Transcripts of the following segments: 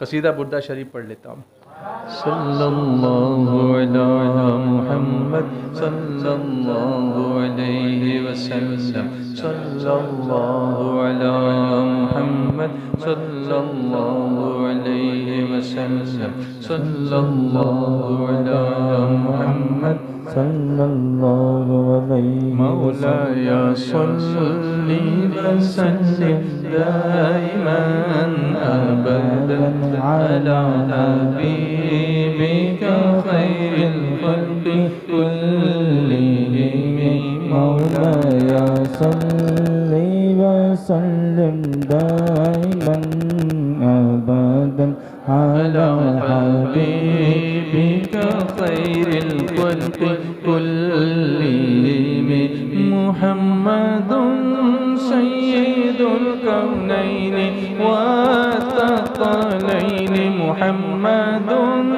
कसीदा बुर्दा शरीफ पढ़ लेता हूँ। सल्लल्लाहु अला मुहम्मद सल्लल्लाहु अलैहि वसल्लम सल्लल्लाहु अला मुहम्मद सल्लल्लाहु अलैहि वसल्लम सल्लल्लाहु अला मुहम्मद सल्लल्लाहु अलैहि मौलाया सल्ली वसल्लिम दाइमन अबदन अला हबीबिका खैरिल खल्क़ि कुल्लिहिम मौलाया सल्ली वसल्लिम दाइमन अबदन अला हबीबिका खैरिल खल्क़ि कुल्लिहिम मुहम्मदुन सय्यिदुल कौनैनि वत्तक़लैनि मुहम्मदुन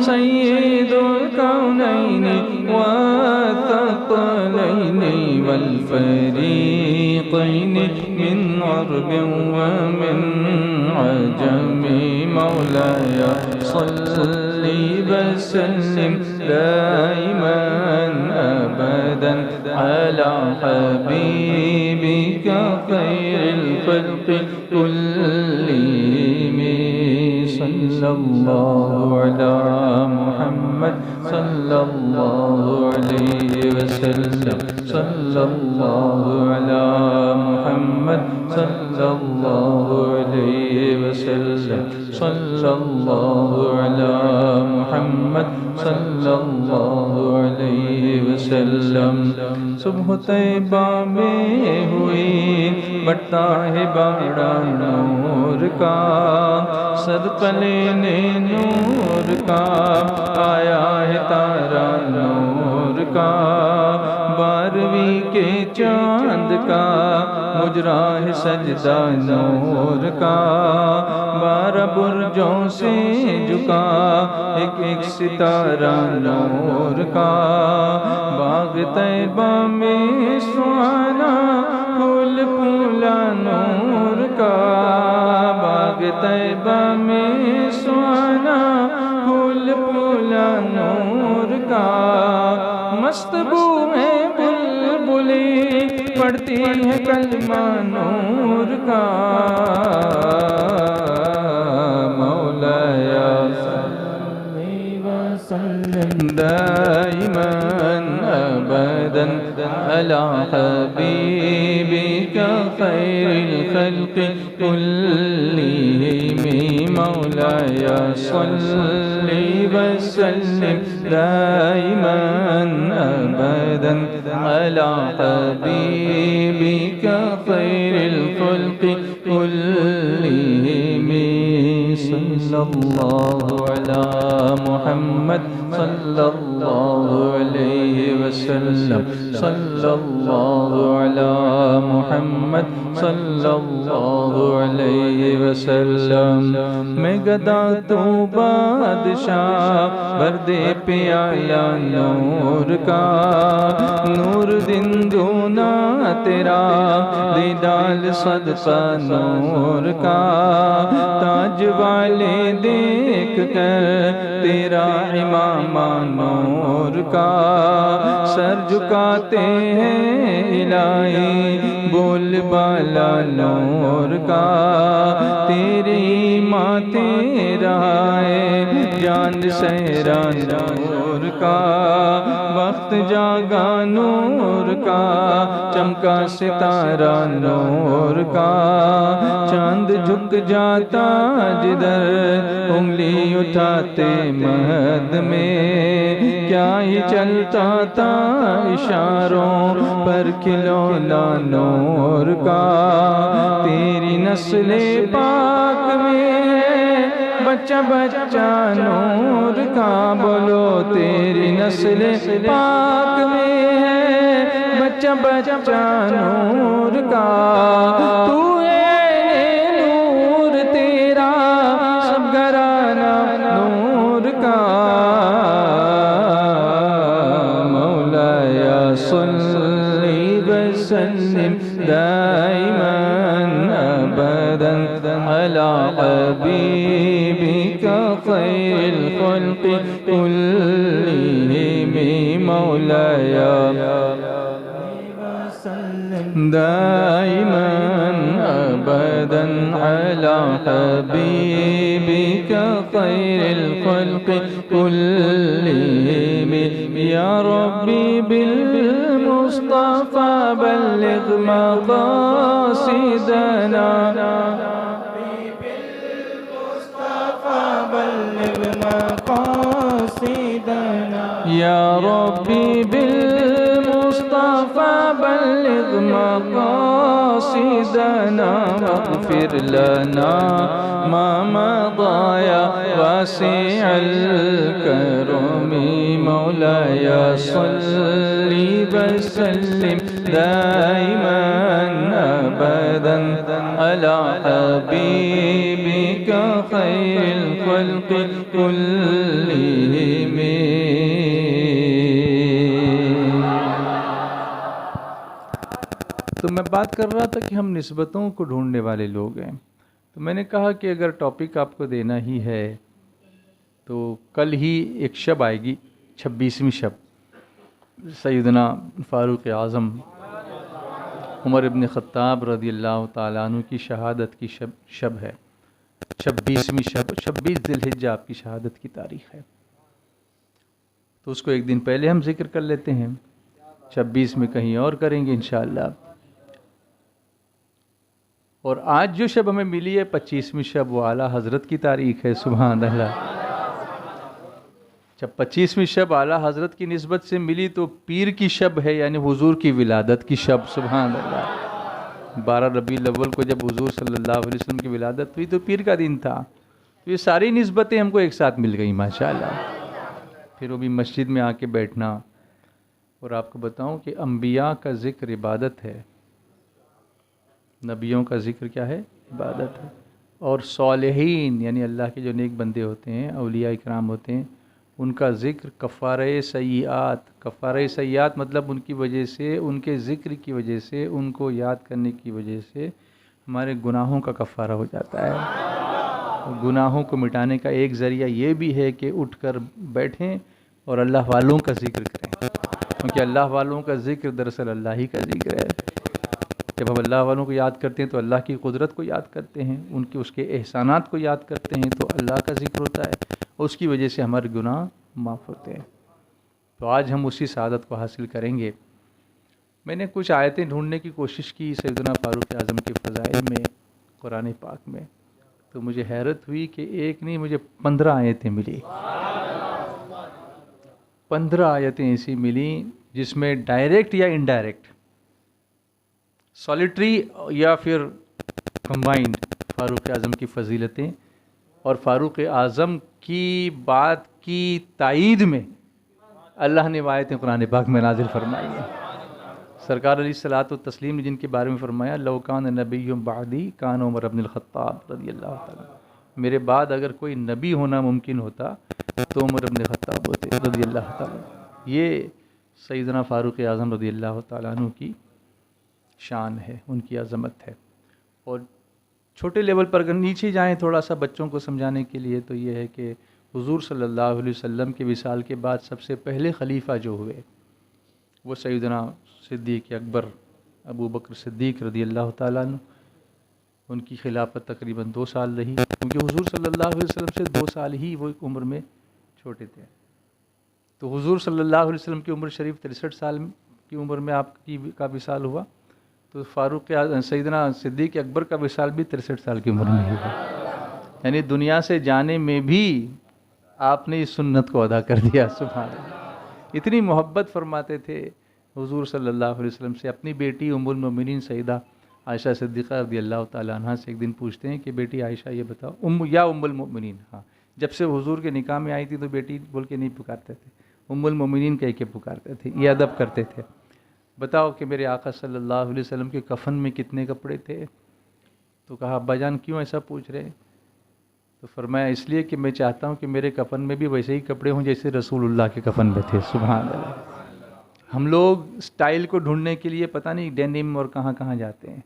सय्यिदुल कौनैनि वत्तक़लैनि वल फरीक़ैनि मिन अरबिन व मिन अजमी मौलाया सल्ली वसल्लिम दाइमन अबदन अला हबीबिका खैरिल खल्क़ि कुल्लिहिम सल्लल्लाहु अला मुहम्मद सल्लल्लाहु अलैहि वसल्लम सल्लल्लाहु अला मुहम्मद सल्लल्लाहु अलैहि वसल्लम सल्लल्लाहु अला मुहम्मद सल्लल्लाहु अलैहि वसल्लम। सुबह तैबा में हुई बढ़ता है बाड़ा नूर का, सदका लेने नूर का आया है तारा नूर का, 12वीं के चांद का मुजरा है सजदा नूर का, 12 बुर्जों से झुका एक एक सितारा नूर का, बाग तैबा में सुहाना फूल फूला नूर का, बाग तैबा में सुहाना फूल फूला नूर का, मस्त बू में बुलबुली पढ़ती है कलमा नूर का, मौलाया सल्ली वसल्लिम दाइमन अबदन अला हबीबिका खैरिल खल्क़ि कुल्लिहिम मौलाया सल्ली वसल्लिम दाइमन अबदन अला हबीबिका खैरिल खल्क़ि कुल्लिहिम सल्लल्लाहु अला मुहम्मद सल्लल्लाहु अलैहि वसल्लम सल्लल्लाहु अला मुहम्मद सल्लल्लाहु अलैहि वसल्लम। मैं गदा तू बादशाह भर दे प्याला नूर का, नूर दिन दूना तेरा दीदाल सदका नूर का, ताज वाले देख कर तेरा इमामा नूर का, सर झुकाते हैं इलाही बोल बाला नूर का, तेरी माँ तेरा है जान सहरा नूर का, वक्त जागा नूर का चमका सितारा नूर का, चांद झुक जाता जिधर उंगली उठाते मद में, क्या ही चलता था इशारों पर खिलौना नूर का, तेरी नस्ले पाक में है बच्चा बच्चा नूर का, बोलो तेरी नस्ले पाक में है बच्चा बच्चा नूर का, तू है नूर तेरा सब घराना नूर का, मौलाया सल्ली वसल्लिम दाइमन अबदन अला हबीब खैरिल खल्क़ि कुल्लिहिम मौलाया दाइमन अबदन अला हबीबिका खैरिल खल्क़ि कुल्लिहिम या रब्बी बिल मुस्तफ़ा बल्लिग़ मक़ासिदना या रब्बी बिल मुस्तफ़ा बल्लिग़ मक़ासिदना वग़फ़िर लना मा मज़ा वासिअल करमी मौलाया सल्लि वसल्लिम दाइमन अबदन अला हबीबिका खैरिल खल्क़ि कुल्लिहिम। तो मैं बात कर रहा था कि हम निस्बतों को ढूंढने वाले लोग हैं। तो मैंने कहा कि अगर टॉपिक आपको देना ही है तो कल ही एक शब आएगी, 26वीं शब, सैयदना फ़ारूक़ आज़म उमर इब्न ख़त्ताब रज़ियल्लाहु ताला अन्हु की शहादत की शब है। 26वीं शब, 26 ज़िलहिज्जा आपकी शहादत की तारीख़ है। तो उसको एक दिन पहले हम जिक्र कर लेते हैं, 26 में कहीं और करेंगे इंशाअल्लाह। और आज जो शब हमें मिली है 25वीं शब, वो आला हज़रत की तारीख़ है। सुभान अल्लाह। जब 25वीं शब आला हज़रत की निस्बत से मिली तो पीर की शब है, यानी हुजूर की विलादत की शब। सुभान अल्लाह। 12 रबीउल अव्वल को जब हुजूर सल्लल्लाहु अलैहि वसल्लम की विलादत हुई तो पीर का दिन था। तो ये सारी निस्बतें हमको एक साथ मिल गई माशाअल्लाह। फिर वो भी मस्जिद में आके बैठना। और आपको बताऊं कि अंबिया का ज़िक्र इबादत है, नबियों का ज़िक्र क्या है? इबादत है। और सालिहीन यानी अल्लाह के जो नेक बंदे होते हैं, औलिया इकराम होते हैं, उनका ज़िक्र कफ़ारे सय्यात। कफ़ारे सय्यात मतलब उनकी वजह से, उनके ज़िक्र की वजह से, उनको याद करने की वजह से हमारे गुनाहों का कफ़ारा हो जाता है। गुनाहों को मिटाने का एक ज़रिया ये भी है कि उठकर बैठें और अल्लाह वालों का ज़िक्र करें, क्योंकि अल्लाह वालों का ज़िक्र दरअसल अल्लाह ही का ज़िक्र है। जब हम अल्लाह वालों को याद करते हैं तो अल्लाह की कुदरत को याद करते हैं, उनके उसके एहसानात को याद करते हैं, तो अल्लाह का ज़िक्र होता है, उसकी वजह से हमारे गुनाह माफ़ होते हैं। तो आज हम उसी सआदत को हासिल करेंगे। मैंने कुछ आयतें ढूंढने की कोशिश की सैयदना फ़ारूक़ आज़म के फ़ज़ाइल में, कुरान पाक में, तो मुझे हैरत हुई कि एक नहीं, मुझे 15 आयतें मिली। 15 आयतें ऐसी मिली जिसमें डायरेक्ट या इनडायरेक्ट, सॉलिटरी या फिर कंबाइंड, फ़ारूक़ आज़म की फ़जीलतें और फ़ारूक़ आज़म की बात की तायीद में अल्लाह ने आयतें कुरान पाक में नाज़िल फरमाई हैं। सरकार अलैहिस्सलातु तस्लीम ने जिनके बारे में फरमाया, लौ कान नबिय्युम बअदी कान उमर इब्नुल ख़त्ताब रज़ियल्लाहु ताला, मेरे बाद अगर कोई नबी होना मुमकिन होता तो उमर इब्नुल ख़त्ताब होते रज़ियल्लाहु ताला। ये सैयदना फ़ारूक़ आज़म रज़ियल्लाहु ताला अन्हु की शान है, उनकी अज़मत है। और छोटे लेवल पर अगर नीचे जाएं थोड़ा सा बच्चों को समझाने के लिए, तो ये है कि हुज़ूर सल्लल्लाहु अलैहि वसल्लम के विसाल के बाद सबसे पहले खलीफा जो हुए वो सैयदना सिद्दीक़ अकबर अबू बकर सिद्दीक़ रज़ियल्लाहु ताला अन्हु। उनकी खिलाफत तकरीबन 2 साल रही, क्योंकि हुज़ूर सल्लल्लाहु अलैहि वसल्लम से 2 साल ही वो उम्र में छोटे थे। तो हुज़ूर सल्लल्लाहु अलैहि वसल्लम की उम्र शरीफ 63 साल की उम्र में आपकी का विसाल हुआ, तो फ़ारूक़ सैयदना सिद्दीक़ अकबर का विसाल भी 63 साल की उम्र में ही हुआ। यानी दुनिया से जाने में भी आपने इस सुन्नत को अदा कर दिया। सुभान अल्लाह। इतनी मोहब्बत फरमाते थे हुज़ूर सल्लल्लाहु अलैहि वसल्लम से। अपनी बेटी उम्मुल मोमिनीन सैयदा आयशा सिद्दीक़ा रज़ियल्लाहु ताला अन्हा से एक दिन पूछते हैं कि बेटी आयशा ये बताओ, उम्मुल मोमिनीन, हाँ, जब से हुज़ूर के निकाह में आई थी तो बेटी बोल के नहीं पुकारते थे, उम्मुल मोमिनीन कह के पुकारते थे, ये अदब करते थे। बताओ कि मेरे आका सल्लल्लाहु अलैहि वसल्लम के कफ़न में कितने कपड़े थे? तो कहा, अब्बा जान क्यों ऐसा पूछ रहे हैं? तो फरमाया, इसलिए कि मैं चाहता हूँ कि मेरे कफ़न में भी वैसे ही कपड़े हों जैसे रसूलुल्लाह के कफ़न में थे। सुभान अल्लाह। हम लोग स्टाइल को ढूंढने के लिए पता नहीं डेनिम और कहाँ कहाँ जाते हैं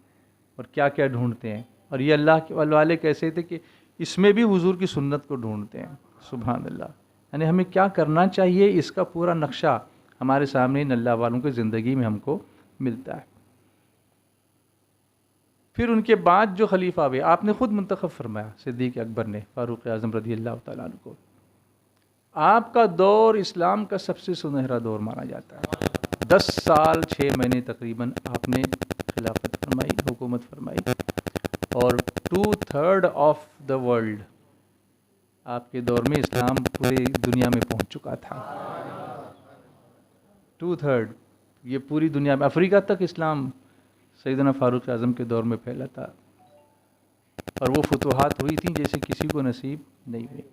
और क्या क्या ढूंढते हैं। और ये अल्लाह के वाले कैसे थे कि इसमें भी हुजूर की सुन्नत को ढूंढते हैं। सुभान अल्लाह। यानी हमें क्या करना चाहिए इसका पूरा नक्शा हमारे सामने इन अल्लाह वालों की ज़िंदगी में हमको मिलता है। फिर उनके बाद जो खलीफा हुए, आपने खुद मुंतखब फरमाया सिद्दीक़ अकबर ने फ़ारूक़ आज़म रज़ी अल्लाह तआला अन्हु को। आपका दौर इस्लाम का सबसे सुनहरा दौर माना जाता है। 10 साल 6 महीने तकरीबन आपने खिलाफत फरमाई, हुकूमत फरमाई, और 2/3 ऑफ द वर्ल्ड आपके दौर में इस्लाम पूरी दुनिया में पहुंच चुका था। 2/3 ये पूरी दुनिया में, अफ्रीका तक इस्लाम सैयदना फ़ारूक़ आज़म के दौर में फैला था, और वो फतूहात हुई थी जैसे किसी को नसीब नहीं हुई।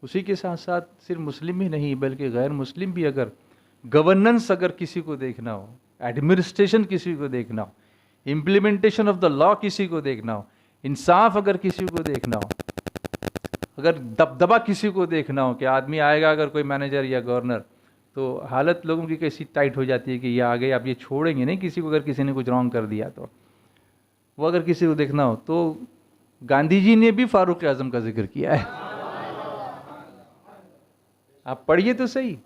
उसी के साथ साथ सिर्फ मुस्लिम ही नहीं बल्कि गैर मुस्लिम भी अगर गवर्नेंस अगर किसी को देखना हो, एडमिनिस्ट्रेशन किसी को देखना हो, इम्प्लीमेंटेशन ऑफ द लॉ किसी को देखना हो, इंसाफ अगर किसी को देखना हो, अगर दबदबा किसी को देखना हो कि आदमी आएगा अगर कोई मैनेजर या गवर्नर, तो हालत लोगों की कैसी टाइट हो जाती है कि ये आ गए, आप ये छोड़ेंगे नहीं किसी को अगर किसी ने कुछ रॉन्ग कर दिया तो। वो अगर किसी को देखना हो तो गांधी जी ने भी फ़ारूक़ आज़म का जिक्र किया है। आप पढ़िए तो सही,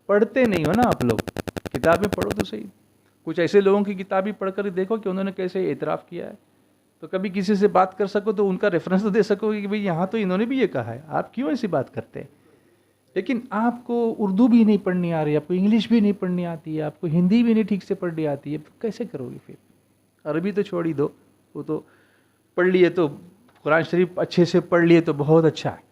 पढ़ते नहीं हो ना आप लोग, किताबें पढ़ो तो सही। कुछ ऐसे लोगों की किताबें पढ़कर देखो कि उन्होंने कैसे एतराफ़ किया है, तो कभी किसी से बात कर सको तो उनका रेफरेंस तो दे सकोगे कि भाई यहाँ तो इन्होंने भी ये कहा है, आप क्यों ऐसी बात करते हैं। लेकिन आपको उर्दू भी नहीं पढ़नी आ रही, आपको इंग्लिश भी नहीं पढ़नी आती है, आपको हिंदी भी नहीं ठीक से पढ़नी आती है, तो कैसे करोगे फिर। अरबी तो छोड़ ही दो, वो तो पढ़ लिए तो कुरान शरीफ अच्छे से पढ़ लिए तो बहुत अच्छा है,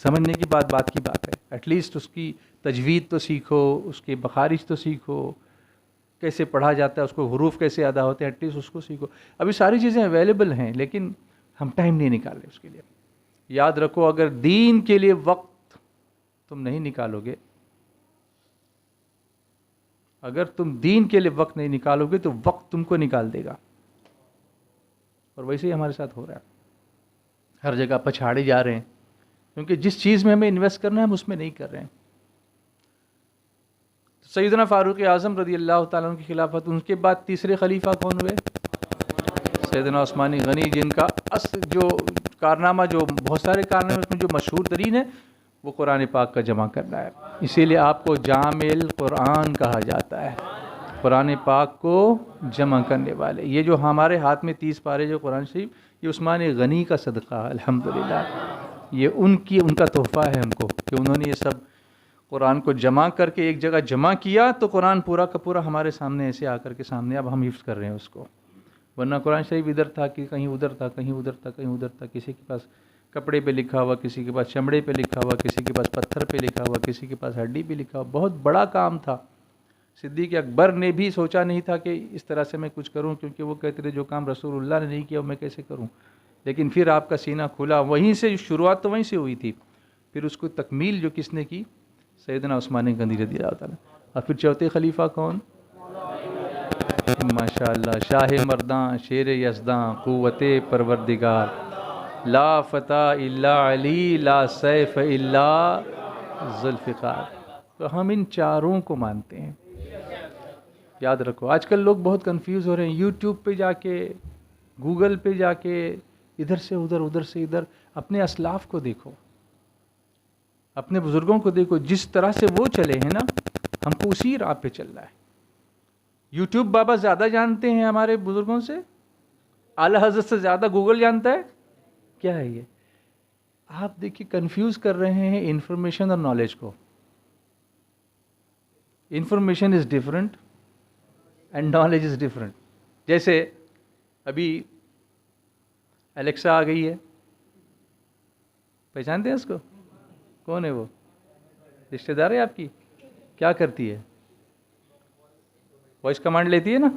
समझने की बात की बात है। एटलीस्ट उसकी तजवीद तो सीखो, उसके बखारिज तो सीखो, कैसे पढ़ा जाता है, उसको हुरूफ कैसे अदा होते हैं, एटलीस्ट उसको सीखो। अभी सारी चीज़ें अवेलेबल हैं लेकिन हम टाइम नहीं निकाल रहे उसके लिए। याद रखो, अगर दीन के लिए वक्त तुम नहीं निकालोगे, अगर तुम दीन के लिए वक्त नहीं निकालोगे तो वक्त तुमको निकाल देगा। और वैसे ही हमारे साथ हो रहा है, हर जगह पछाड़े जा रहे हैं क्योंकि जिस चीज़ में हमें इन्वेस्ट करना है हम उसमें नहीं कर रहे हैं। तो सैयदना फ़ारूक़ आज़म रज़ी अल्लाह तआला अन्हु की खिलाफत, उनके बाद तीसरे खलीफा कौन हुए? सैयदना उस्मान गनी, जिनका जो कारनामा, जो बहुत सारे कारनामे उसमें जो मशहूर तरीन है वो कुरान पाक का जमा करना है। इसीलिए आपको जामिल कुरान कहा जाता है, कुरान पाक को जमा करने वाले। ये जो हमारे हाथ में 30 पारे जो कुरान शरीफ, ये उस्मान गनी का सदका है अल्हम्दुलिल्लाह। ये उनका तोहफ़ा है हमको कि उन्होंने ये सब कुरान को जमा करके एक जगह जमा किया, तो कुरान पूरा का पूरा हमारे सामने ऐसे आकर के सामने अब हम हिफ्ज़ कर रहे हैं उसको। वरना कुरान शरीफ इधर था कि कहीं उधर था, कहीं उधर था, कहीं उधर था, किसी के पास कपड़े पे लिखा हुआ, किसी के पास चमड़े पे लिखा हुआ, किसी के पास पत्थर पे लिखा हुआ, किसी के पास हड्डी पे लिखा हुआ। बहुत बड़ा काम था। सिद्दीक़ अकबर ने भी सोचा नहीं था कि इस तरह से मैं कुछ करूं, क्योंकि वो कहते थे जो काम रसूलुल्लाह ने नहीं किया मैं कैसे करूं। लेकिन फिर आपका सीना खुला, वहीं से शुरुआत तो वहीं से हुई थी, फिर उसको तकमील जो किसने की? सैयदना उस्मान गनी रज़ियल्लाहु ताला। और फिर चौथे खलीफा कौन? माशाअल्लाह, शाह मर्दां, शेर यज़दां, क़ुव्वते परवरदिगार, ला फ़ता इल्ला अली, ला सैफ इल्ला ज़ुल्फ़िकार। तो हम इन चारों को मानते हैं। याद रखो, आजकल लोग बहुत कंफ्यूज हो रहे हैं। यूट्यूब पे जाके, गूगल पे जाके, इधर से उधर, उधर से इधर, अपने असलाफ को देखो, अपने बुज़ुर्गों को देखो, जिस तरह से वो चले हैं ना, हमको उसी राह पे चलना है। यूट्यूब बाबा ज़्यादा जानते हैं हमारे बुज़ुर्गों से, आला हज़रत से ज़्यादा गूगल जानता है। क्या है ये? आप देखिए, कंफ्यूज कर रहे हैं इंफॉर्मेशन और नॉलेज को। Information is different and knowledge is different. जैसे अभी एलेक्सा आ गई है, पहचानते हैं उसको? कौन है वो? रिश्तेदार है आपकी? क्या करती है? वॉइस कमांड लेती है ना।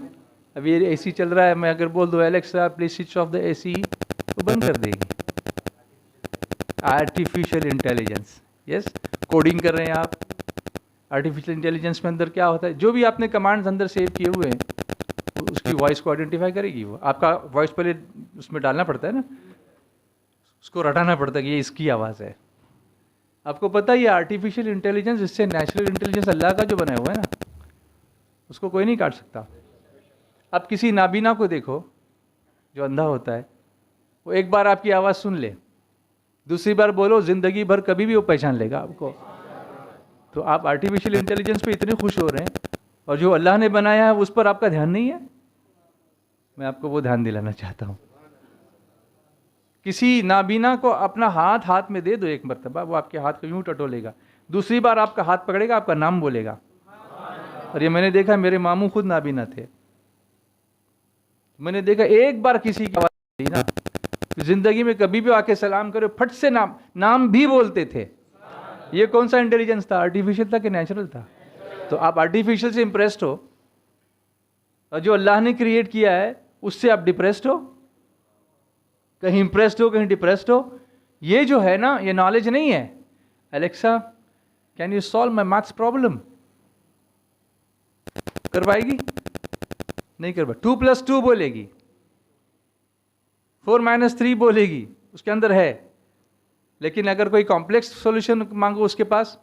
अभी ये एसी चल रहा है, मैं अगर बोल दूँ Alexa please switch off the AC, तो बंद कर देगी। आर्टिफिशियल इंटेलिजेंस, यस, कोडिंग कर रहे हैं आप। आर्टिफिशियल इंटेलिजेंस में अंदर क्या होता है, जो भी आपने कमांड्स अंदर सेव किए हुए हैं उसकी वॉइस को आइडेंटिफाई करेगी। वो आपका वॉइस पहले उसमें डालना पड़ता है ना, उसको रटाना पड़ता है कि ये इसकी आवाज़ है। आपको पता है ये आर्टिफिशियल इंटेलिजेंस, इससे नेचुरल इंटेलिजेंस अल्लाह का जो बनाया हुआ है ना, उसको कोई नहीं काट सकता। आप किसी नाबीना को देखो जो अंधा होता है, वो एक बार आपकी आवाज़ सुन ले दूसरी बार बोलो, ज़िंदगी भर कभी भी वो पहचान लेगा आपको। तो आप आर्टिफिशियल इंटेलिजेंस पे इतने खुश हो रहे हैं और जो अल्लाह ने बनाया है उस पर आपका ध्यान नहीं है। मैं आपको वो ध्यान दिलाना चाहता हूँ। किसी नाबीना को अपना हाथ में दे दो एक मरतबा, वो आपके हाथ को यूं टटोलेगा, दूसरी बार आपका हाथ पकड़ेगा, आपका नाम बोलेगा। और ये मैंने देखा, मेरे मामू खुद नाबीना थे, मैंने देखा एक बार किसी की आवाज़ दी ना, तो जिंदगी में कभी भी आके सलाम करो, फट से नाम भी बोलते थे। ये कौन सा इंटेलिजेंस था? आर्टिफिशियल था कि नेचुरल था? तो आप आर्टिफिशियल से इंप्रेस्ड हो और जो अल्लाह ने क्रिएट किया है उससे आप डिप्रेस्ड हो, कहीं इंप्रेस्ड हो कहीं डिप्रेस्ड हो। ये जो है ना, ये नॉलेज नहीं है। Alexa can you solve my maths problem, कर पाएगी? नहीं कर पाए। 2+2 बोलेगी, 4-3 बोलेगी, उसके अंदर है। लेकिन अगर कोई कॉम्प्लेक्स सॉल्यूशन मांगो, उसके पास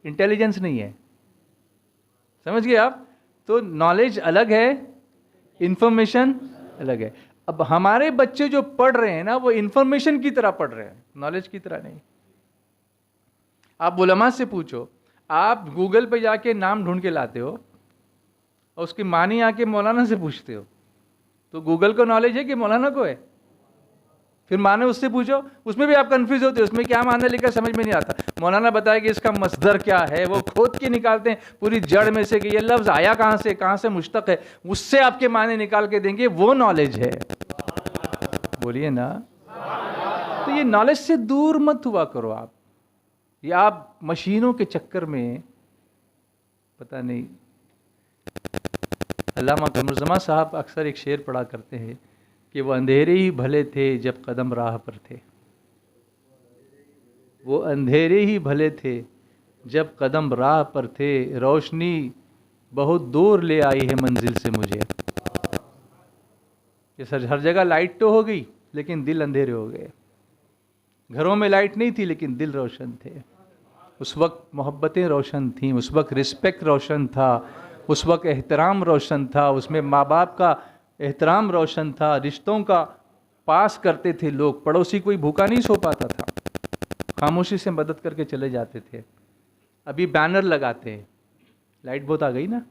इंटेलिजेंस नहीं है। समझ गए आप? तो नॉलेज अलग है, इंफॉर्मेशन अलग है। अब हमारे बच्चे जो पढ़ रहे हैं ना, वो इंफॉर्मेशन की तरह पढ़ रहे हैं, नॉलेज की तरह नहीं। आप उलमा से पूछो, आप गूगल पे जाके नाम ढूंढ के लाते हो और उसकी मानी आके मौलाना से पूछते हो, तो गूगल को नॉलेज है कि मौलाना को है? फिर माने उससे पूछो, उसमें भी आप कंफ्यूज होते हो, उसमें क्या माना लिखा समझ में नहीं आता। मौलाना बताए कि इसका मसदर क्या है, वो खोद के निकालते हैं पूरी जड़ में से कि ये लफ्ज आया कहाँ से मुश्तक है, उससे आपके माने निकाल के देंगे, वो नॉलेज है। बोलिए ना। तो ये नॉलेज से दूर मत हुआ करो आप। ये आप मशीनों के चक्कर में, पता नहीं, अल्लामा कमरुज़्ज़मा साहब अक्सर एक शेर पढ़ा करते हैं कि वो अंधेरे ही भले थे जब कदम राह पर थे। वो अंधेरे ही भले थे जब कदम राह पर थे, रोशनी बहुत दूर ले आई है मंजिल से मुझे। ये सर हर जगह लाइट तो हो गई लेकिन दिल अंधेरे हो गए। घरों में लाइट नहीं थी लेकिन दिल रोशन थे। उस वक्त मोहब्बतें रोशन थीं, उस वक्त रिस्पेक्ट रोशन था, उस वक्त एहतराम रोशन था, उसमें माँ बाप का एहतराम रोशन था, रिश्तों का पास करते थे लोग, पड़ोसी कोई भूखा नहीं सो पाता था, खामोशी से मदद करके चले जाते थे। अभी बैनर लगाते हैं, लाइट बहुत आ गई ना,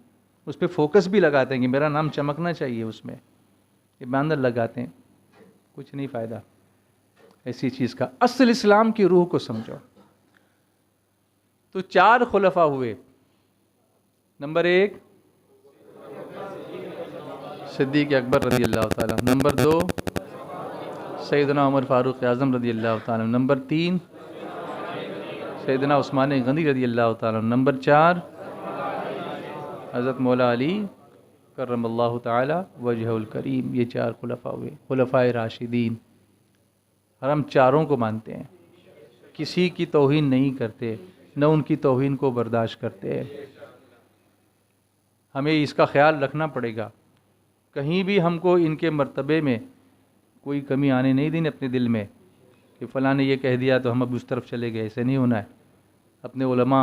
उस पर फोकस भी लगाते हैं कि मेरा नाम चमकना चाहिए उसमें, ये बैनर लगाते हैं, कुछ नहीं फ़ायदा ऐसी चीज़ का। असल इस्लाम की रूह को समझो। तो 4 खुलफा हुए। नंबर 1 सिद्दीक़ अकबर रज़ी अल्लाह ताला, नंबर 2 सैयदना उमर फ़ारूक़ आज़म रज़ी अल्लाह ताला, नंबर 3 सैयदना उस्मान गनी रज़ी अल्लाह ताला, नंबर 4 हज़रत मौला अली करमल्लाहु ताला वजहुल करीम। ये 4 खुलफा हुए, खुलफाए राशिदीन। और हम चारों को मानते हैं, किसी की तौहीन नहीं करते, न उनकी तौहीन को बर्दाश्त करते हैं। हमें इसका ख्याल रखना पड़ेगा, कहीं भी हमको इनके मर्तबे में कोई कमी आने नहीं देनी अपने दिल में कि फ़लाँ ने ये कह दिया तो हम अब उस तरफ चले गए। ऐसे नहीं होना है। अपने उलमा,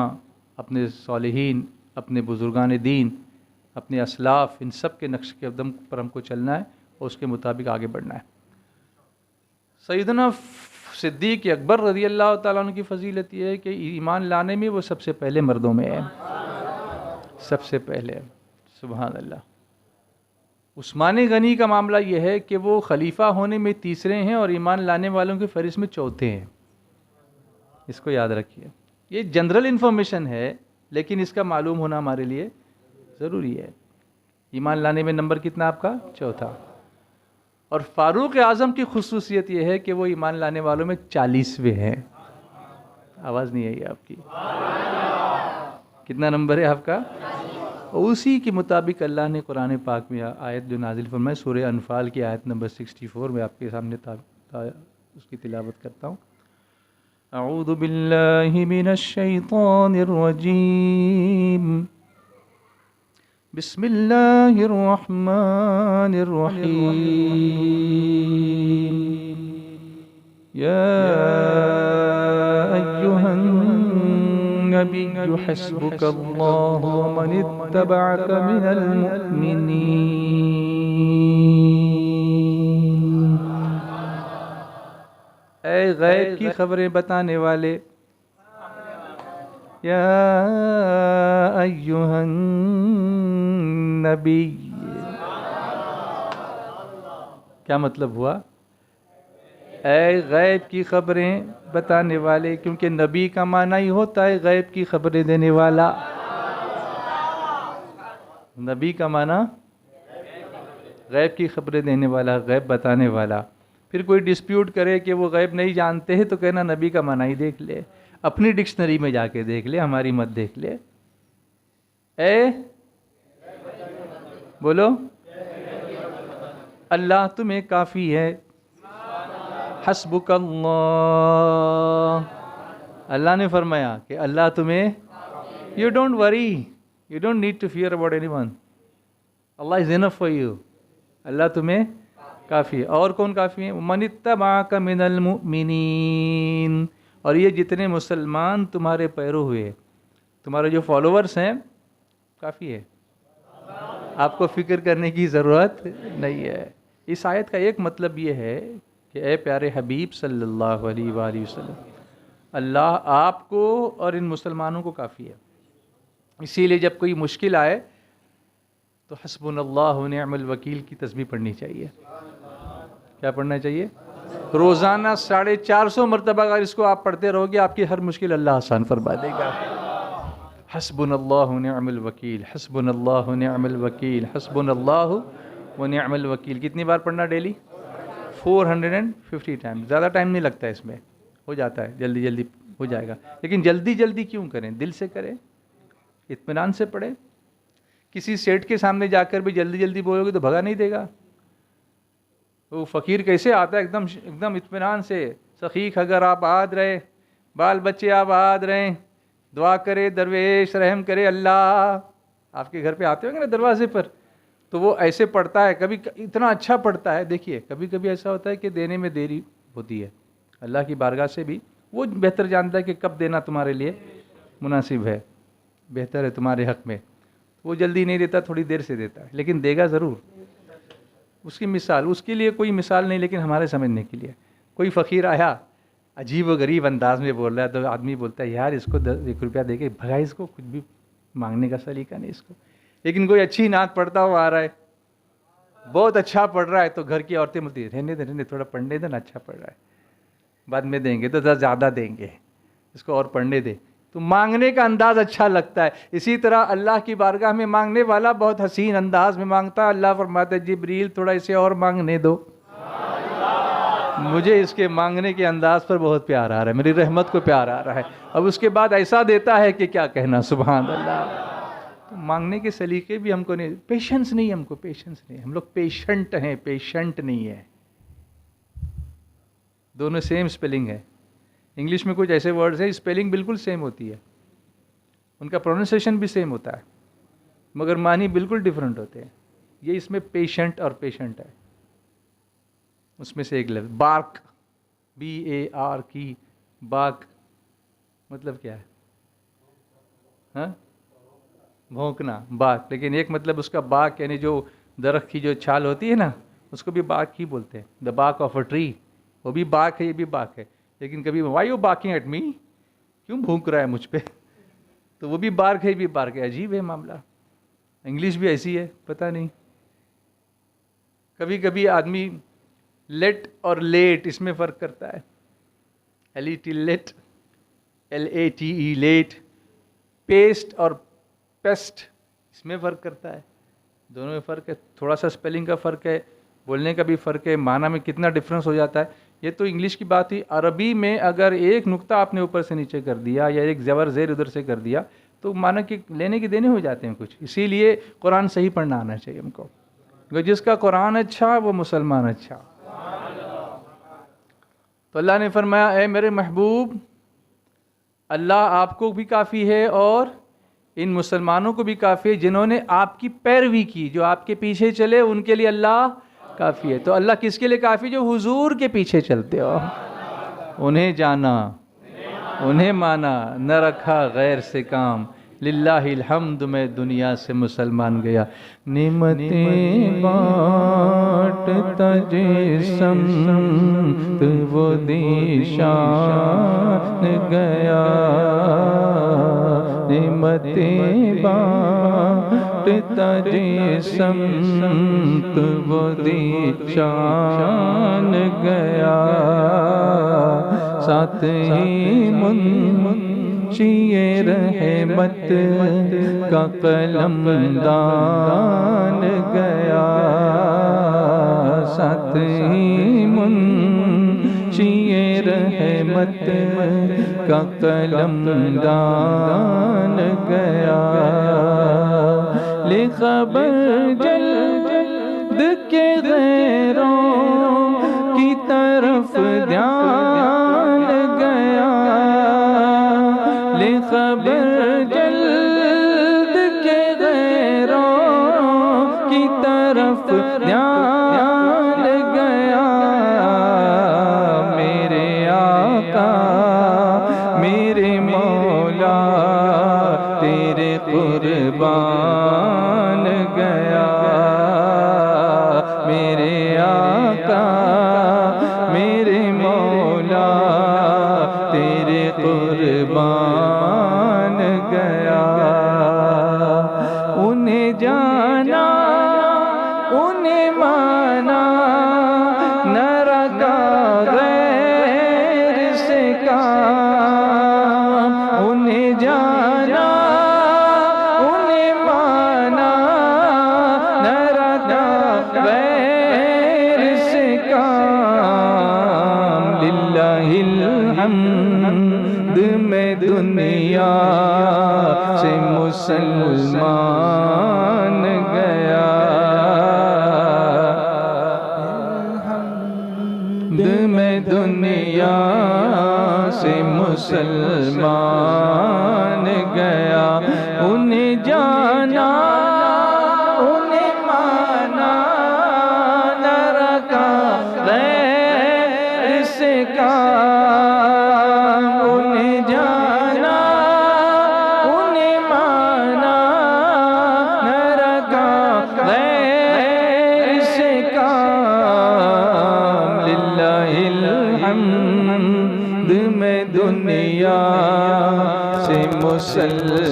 अपने सालिहीन, अपने बुज़ुर्गान दीन, अपने असलाफ़, इन सब के नक्श के कदम पर हमको चलना है और उसके मुताबिक आगे बढ़ना है। सैयदना सिद्दीक़ अकबर रज़ी अल्लाह ताला अन्हु की फ़जीलत ये है कि ईमान लाने में वो सबसे पहले मर्दों में है, सबसे पहले। सुभान अल्लाह। उस्मान गनी का मामला यह है कि वो खलीफा होने में तीसरे हैं और ईमान लाने वालों की फ़हरिस्त में चौथे हैं। इसको याद रखिए। ये जनरल इन्फॉर्मेशन है लेकिन इसका मालूम होना हमारे लिए ज़रूरी है। ईमान लाने में नंबर कितना आपका? चौथा। और फ़ारूक़ आज़म की खुसूसियत यह है कि वो ईमान लाने वालों में 40वें हैं। आवाज़ नहीं आई आपकी? कितना नंबर है आपका? उसी के मुताबिक अल्लाह ने कुरान पाक में आयत जो नाजिल फरमाई, सूरह अनफाल की आयत नंबर 64 में आपके सामने उसकी तिलावत करता हूँ। अऊज़ु बिल्लाहि मिनश शैतानिर रजीम, बिस्मिल्लाहिर रहमानिर रहीम, या अय्युहन नबिय्यु हस्बुकल्लाहु व मन इत्तबअक मिनल मुमिनीन। ऐ गैब की खबरें बताने वाले, या अय्युहन नबी। क्या मतलब हुआ? ऐ गैब की खबरें बताने वाले, क्योंकि नबी का माना ही होता है गैब की खबरें देने वाला। नबी का माना गैब की खबरें देने वाला, गैब बताने वाला। फिर कोई डिस्प्यूट करे कि वो गैब नहीं जानते हैं तो कहना नबी का माना ही देख ले, अपनी डिक्शनरी में जाके देख ले, हमारी मत देख ले। बोलो, अल्लाह तुम्हें काफ़ी है। हस्बुकल्लाह, अल्लाह ने फरमाया कि अल्लाह तुम्हें, you don't worry, you don't need to fear about anyone, Allah is enough for you. Allah तुम्हें काफ़ी है। और कौन काफ़ी है? मनित्तबाअका मिनल मुमिनीन, और ये जितने मुसलमान तुम्हारे पैरों हुए, तुम्हारे जो फॉलोअर्स हैं, काफ़ी है, आपको फ़िक्र करने की ज़रूरत नहीं है। इस आयत का एक मतलब ये है कि ए प्यारे हबीब सल्लल्लाहु अलैहि वसल्लम, अल्लाह आपको और इन मुसलमानों को काफ़ी है। इसीलिए जब कोई मुश्किल आए तो हस्बुनल्लाहु व निअमल वकील की तस्बीह पढ़नी चाहिए। क्या पढ़ना चाहिए? रोज़ाना 450 मरतबा अगर इसको आप पढ़ते रहोगे, आपकी हर मुश्किल अल्लाह आसान फरमा देगा। हस्बुनल्लाहु व निअमल वकील, हस्बुनल्लाहु व निअमल वकील, हस्बुनल्लाहु व निअमल वकील। कितनी बार पढ़ना डेली? 450 टाइम। ज़्यादा टाइम नहीं लगता है इसमें, हो जाता है, जल्दी जल्दी हो जाएगा। लेकिन जल्दी जल्दी क्यों करें? दिल से करें, इत्मीनान से पढ़ें। किसी सेठ के सामने जाकर भी जल्दी जल्दी बोलोगे तो भगा नहीं देगा। वो फ़कीर कैसे आता है? एकदम इत्मीनान से, सखीक अगर आबाद रहे, बाल बच्चे आबाद रहें, दुआ करे दरवेश रहम करे अल्लाह। आपके घर पे आते होंगे ना दरवाजे पर, तो वो ऐसे पढ़ता है, कभी इतना अच्छा पढ़ता है। देखिए कभी कभी ऐसा होता है कि देने में देरी होती है, अल्लाह की बारगाह से भी वो बेहतर जानता है कि कब देना तुम्हारे लिए मुनासिब है, बेहतर है तुम्हारे हक़ में। वो जल्दी नहीं देता, थोड़ी देर से देता है, लेकिन देगा ज़रूर। उसकी मिसाल, उसके लिए कोई मिसाल नहीं, लेकिन हमारे समझने के लिए। कोई फ़कीर आया, अजीब व गरीब अंदाज में बोल रहा है, तो आदमी बोलता है यार इसको 1 रुपया दे के भगा, इसको कुछ भी मांगने का सलीका नहीं इसको। लेकिन कोई अच्छी नात पढ़ता हुआ आ रहा है, बहुत अच्छा पढ़ रहा है, तो घर की औरतें बोलती है रहने दे, थोड़ा पढ़ने दे ना, अच्छा पढ़ रहा है, बाद में देंगे तो ज़्यादा देंगे, इसको और पढ़ने दे। तो मांगने का अंदाज़ अच्छा लगता है। इसी तरह अल्लाह की बारगाह में मांगने वाला बहुत हसीन अंदाज में मांगता है। अल्लाह फरमाता है जिब्रील थोड़ा इसे और मांगने दो, मुझे इसके मांगने के अंदाज पर बहुत प्यार आ रहा है, मेरी रहमत को प्यार आ रहा है। अब उसके बाद ऐसा देता है कि क्या कहना, सुभान अल्लाह। तो मांगने के सलीके भी हमको नहीं, पेशेंस नहीं, हमको पेशेंस नहीं, हम लोग पेशेंट हैं, पेशेंट नहीं है। दोनों सेम स्पेलिंग है। इंग्लिश में कुछ ऐसे वर्ड्स हैं स्पेलिंग बिल्कुल सेम होती है, उनका प्रोनाउंसिएशन भी सेम होता है, मगर मानी बिल्कुल डिफरेंट होते हैं। ये इसमें पेशेंट और पेशेंट है, उसमें से एक लफ्ज़ बार्क, BAR की, बाक मतलब क्या है? हाँ, भौंकना, बाक। लेकिन एक मतलब उसका बाक यानी जो दरख्त की जो छाल होती है ना, उसको भी बाक ही बोलते हैं। द बाक ऑफ अ ट्री, वो भी बाक है, ये भी बाक है। लेकिन कभी why you barking at me, क्यों भूंक रहा है मुझ पे, तो वो भी बार्क है, ये भी बार्क है। अजीब है मामला, इंग्लिश भी ऐसी है, पता नहीं। कभी कभी आदमी लेट और लेट इसमें फ़र्क करता है, LET let, LATE late. Paste और पेस्ट इसमें फ़र्क करता है, दोनों में फ़र्क है। थोड़ा सा स्पेलिंग का फ़र्क है, बोलने का भी फ़र्क है, माना में कितना डिफरेंस हो जाता है। ये तो इंग्लिश की बात हुई। अरबी में अगर एक नुक्ता आपने ऊपर से नीचे कर दिया या एक ज़बर ज़ेर उधर से कर दिया तो माना कि लेने के देने हो जाते हैं कुछ। इसीलिए कुरान सही पढ़ना आना चाहिए हमको, क्योंकि जिसका कुरान अच्छा वो मुसलमान अच्छा। तो अल्लाह ने फरमाया ए मेरे महबूब, अल्लाह आपको भी काफ़ी है और इन मुसलमानों को भी काफ़ी है जिन्होंने आपकी पैरवी की, जो आपके पीछे चले उनके लिए अल्लाह काफ़ी है। तो अल्लाह किसके लिए काफ़ी? जो हुजूर के पीछे चलते हो, उन्हें जाना, उन्हें माना, न रखा गैर से काम, लिल्लाहिल हम्द मैं दुनिया से मुसलमान गया। नेमतें बांटता जिसमत वो दीशान गया, नेमतें बांटता जिसमत वो दीशान गया। साथ ही मुंशिए रहमत का कलम दान गया, साथ ही मुंशिए रहमत का कलम दान गया। ले खबर जल्द के गैरों की तरफ ध्यान गया, ले खबर जल्द के गैरों की तरफ ध्यान गया। मेरे आका मेरे मौला तेरे कुर्बान गया, मेरे आका मेरे मौला तेरे कुर्बान गया। उन्हें जाना उन्हें माना न रखा गैर से काम, उन्हें जाना उन्हें माना न रखा गैर से काम। लिल्लाहिल हम्द मैं दुनिया से मुसलमान गया, मैं दुनिया से मुसलमान गया। उन्हें जाना उन्हें माना न रखा गैर से काम, उन्हें जाना उन्हें माना न रखा गैर से काम। लिल्लाहिल हम्द मैं दुनिया से मुसलमान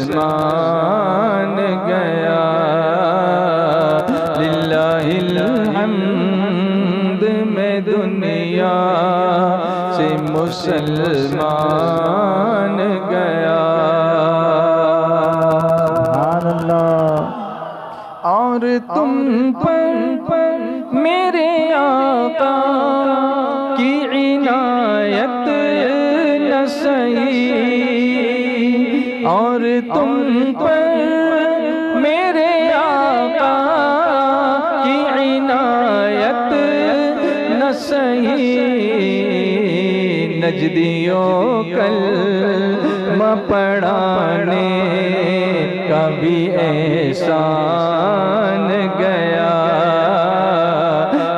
गया, लिल्लाहिल हम्द मैं दुनिया से मुसलमान गया। सुभान अल्लाह। और तुम पर मेरे आका की इनायत न सही, और तुम पर मेरे आका की इनायत न सही। नजदियों कलमा पढ़ाने का भी एहसान गया,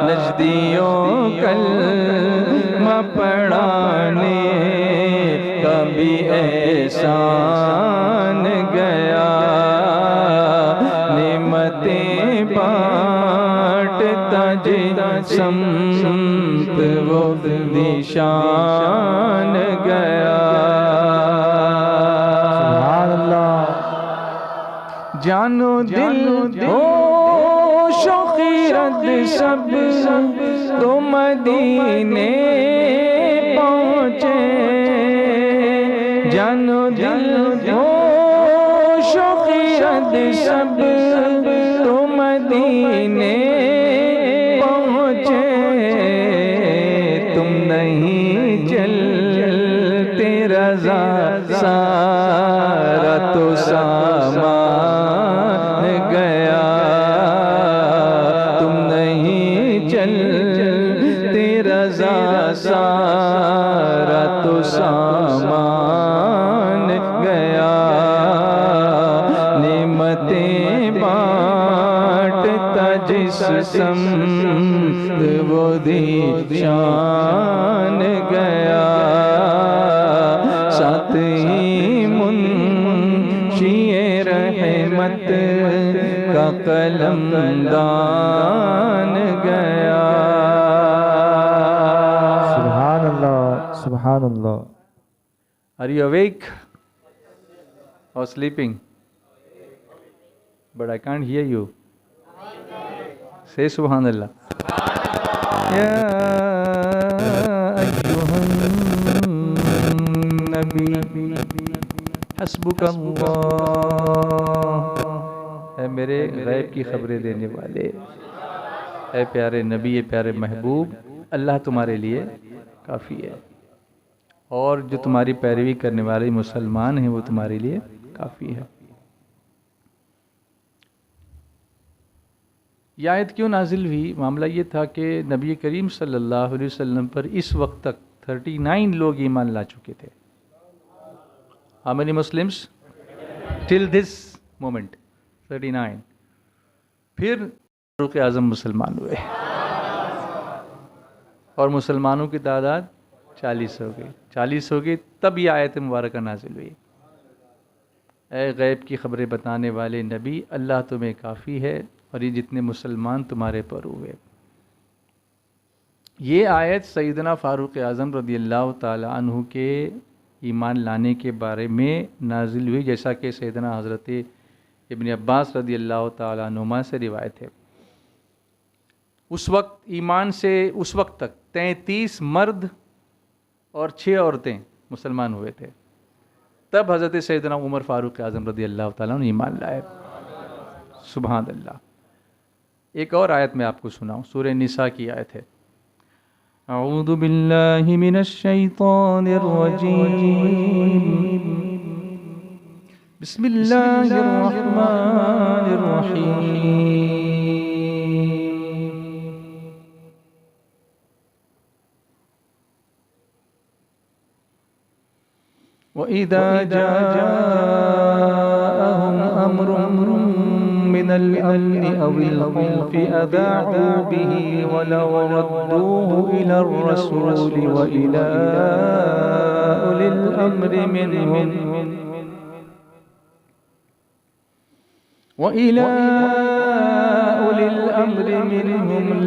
नजदियों कलमा पढ़ाने का भी एहसान गया। नेमतें बांटता जिसमत वो निशान गया। सुभान अल्लाह। जानो दिल होश खीरत सब तो मदीने पहुँचे, जानो दिल होश खीरत सब तो मदीने पहुँचे। तुम नहीं चलते रज़ा सारा तो सामान गया, तुम नहीं चलते रज़ा सारा तो सामान गया। नेमतें बांटता जिस समत वो दीशान गया, साथ ही मुंशिए विलायत का कलमदान गया। सुभान अल्लाह, सुभान अल्लाह। Are you awake or sleeping? But I can't hear you. Say Subhanallah. या अय्युहन नबी हस्बुकल्लाह। ऐ मेरे गैब की खबरें देने वाले, ऐ प्यारे नबी, ऐ प्यारे महबूब, अल्लाह तुम्हारे लिए काफ़ी है, और जो तुम्हारी पैरवी करने वाले मुसलमान हैं वो तुम्हारे लिए काफ़ी है। यह आयत क्यों नाजिल हुई? मामला ये था कि नबी करीम सल्लल्लाहु अलैहि वसल्लम पर इस वक्त तक 39 लोग ईमान ला चुके थे। How many Muslims? Till this moment 39। फिर फारूक आज़म मुसलमान हुए और मुसलमानों की तादाद 40 हो गई। 40 हो गई तब यह आयत मुबारक नाजिल हुई। ऐ गैब की खबरें बताने वाले नबी, अल्लाह तुम्हें काफ़ी है और ये जितने मुसलमान तुम्हारे पर हुए। ये आयत सैयदना फ़ारूक आज़म रज़ियल्लाहु ताला अन्हु के ईमान लाने के बारे में नाजिल हुई, जैसा कि सैयदना हज़रत इब्न अब्बास रज़ियल्लाहु ताला अन्हुमा से रिवायत है। उस वक्त ईमान से उस वक्त तक 33 मर्द और 6 औरतें मुसलमान हुए थे। तब हज़रत सैयदना उमर फ़ारूक आज़म रज़ियल्लाहु ताला अन्हु ईमान लाए। सुभान अल्लाह। एक और आयत मैं आपको सुनाऊँ, सूरह निसा की आयत है। अऊज़ु बिल्लाहि मिनश शैतानिर रजीम। बिस्मिल्लाहिर रहमानिर रहीम। वइज़ा जाअहुम अम्रुन मिनल अम्नि अविल खौफि अज़ाअू बिही वलौ रद्दूहु इलर रसूलि व इला उलिल अम्रि मिनहुम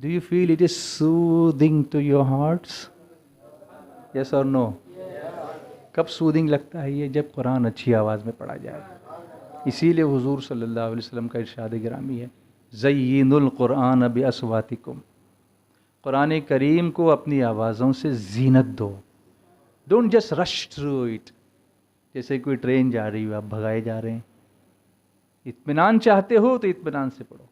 Do you feel it is soothing to your hearts? Yes or no? कब सूदिंग लगता है ये? जब कुरान अच्छी आवाज़ में पढ़ा जाए। इसीलिए हुजूर सल्लल्लाहु अलैहि वसल्लम का इरशाद गिरामी है, ज़य्यिनुल कुरान बिअस्वातिकुम। कुरान करीम को अपनी आवाज़ों से जीनत दो। Don't just rush through it, जैसे कोई ट्रेन जा रही हो, आप भगाए जा रहे हैं। इत्मीनान चाहते हो तो इत्मीनान से पढ़ो।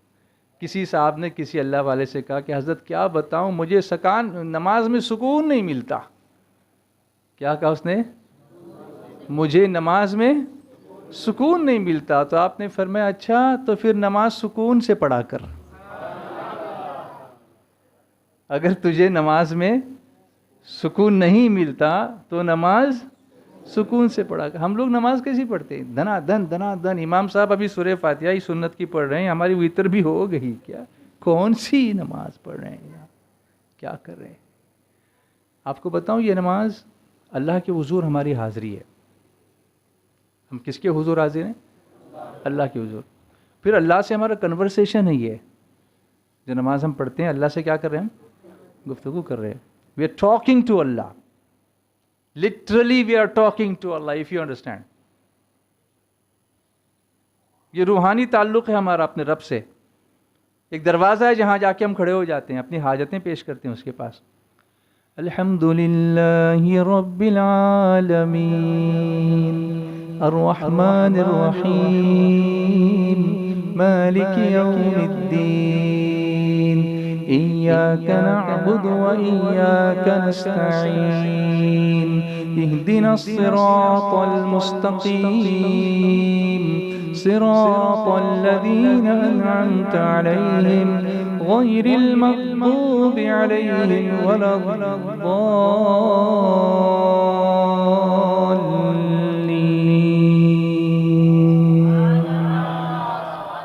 किसी साहब ने किसी अल्लाह वाले से कहा कि हज़रत क्या बताऊं, मुझे नमाज में सुकून नहीं मिलता। क्या कहा उसने? मुझे नमाज में सुकून नहीं मिलता। तो आपने फरमाया अच्छा तो फिर नमाज सुकून से पढ़ा कर। अगर तुझे नमाज में सुकून नहीं मिलता तो नमाज सुकून से पढ़ा कर। हम लोग नमाज कैसी पढ़ते हैं? धनाधन धनाधन। इमाम साहब अभी सूरह फातिहा ही सुन्नत की पढ़ रहे हैं, हमारी वितर भी हो गई क्या? कौन सी नमाज पढ़ रहे हैं? क्या कर रहे हैं? आपको बताऊं, ये नमाज अल्लाह के हुजूर हमारी हाज़िरी है। हम किसके हुजूर हाजिर हैं? अल्लाह के हुजूर। फिर अल्लाह से हमारा कन्वर्सेशन है। ये जो नमाज हम पढ़ते हैं, अल्लाह से क्या कर रहे हैं? गुफ्तगू कर रहे हैं। We are talking to Allah. Literally we are talking to Allah, if you understand. ये रूहानी ताल्लुक़ है हमारा अपने रब से। एक दरवाज़ा है जहाँ जाके हम खड़े हो जाते हैं, अपनी हाजतें पेश करते हैं उसके पास। अल्हम्दुलिल्लाहि रब्बिल आलमीन अर्रहमानिर रहीम मालिकि यौमिद्दीन इय्याका नअबुदु व इय्याका नस्तईन इहदिनस सिरातल मुस्तकीम सिरातल्लज़ीना अनअमता अलैहिम गैरिल मग़दूबि अलैहिम वलद्दॉल्लीन।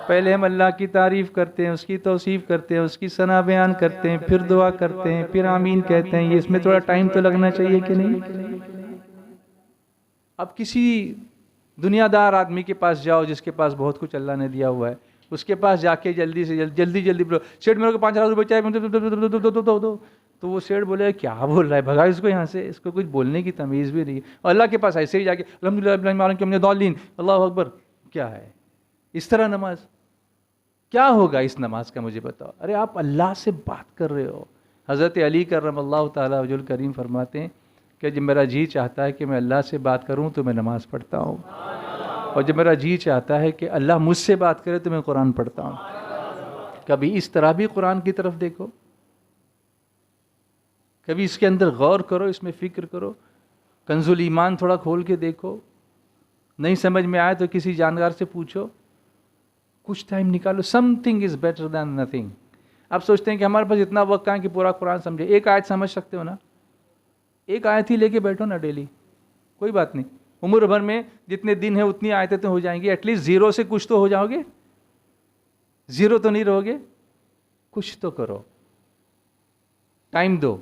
पहले हम अल्लाह की तारीफ़ करते हैं, उसकी तौसीफ़ करते हैं, उसकी सना बयान करते हैं, फिर दुआ करते हैं, फिर आमीन कहते हैं। ये इसमें थोड़ा टाइम तो लगना चाहिए कि नहीं? अब किसी दुनियादार आदमी के पास जाओ जिसके पास बहुत कुछ अल्लाह ने दिया हुआ है, उसके पास जाके जल्दी से जल्दी बोलो, सेठ मेरे को 5,000 रुपये चाहिए, दो। तो वो सेठ बोले क्या बोल रहा है, भगा इसको यहाँ से, इसको कुछ बोलने की तमीज़ भी नहीं है। और अल्लाह के पास ऐसे ही जाके अल्हम्दुलिल्लाह, अल्लाह अकबर, क्या है इस तरह नमाज? क्या होगा इस नमाज का, मुझे बताओ। अरे आप अल्लाह से बात कर रहे हो। हज़रत अली कररमल्लाहु तआला वजहुल करीम फरमाते हैं कि जब मेरा जी चाहता है कि मैं अल्लाह से बात करूं तो मैं नमाज़ पढ़ता हूं, और जब मेरा जी चाहता है कि अल्लाह मुझसे बात करे तो मैं कुरान पढ़ता हूं। कभी इस तरह भी कुरान की तरफ देखो, कभी इसके अंदर गौर करो, इसमें फ़िक्र करो। कंजुल ईमान थोड़ा खोल के देखो, नहीं समझ में आए तो किसी जानकार से पूछो, कुछ टाइम निकालो। Something is better than nothing. आप सोचते हैं कि हमारे पास इतना वक्त कहाँ कि पूरा कुरान समझे। एक आयत समझ सकते हो ना, एक आयत ही लेके बैठो ना डेली, कोई बात नहीं। उम्र भर में जितने दिन है उतनी आयतें तो हो जाएंगी। एटलीस्ट ज़ीरो से कुछ तो हो जाओगे, ज़ीरो तो नहीं रहोगे, कुछ तो करो, टाइम दो।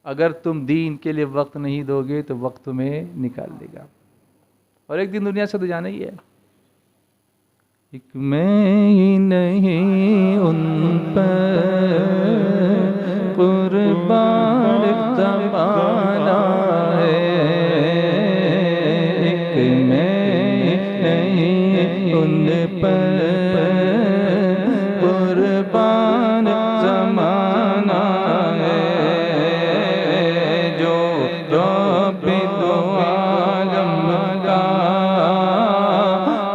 अगर तुम दीन के लिए वक्त नहीं दोगे तो वक्त तुम्हें निकाल देगा, और एक दिन दुनिया से तो जाना ही है। एक मैं ही नहीं उन पर कुर्बान ज़माना है, एक मैं नहीं उन पर कुर्बान ज़माना है, जो रब दो आलम का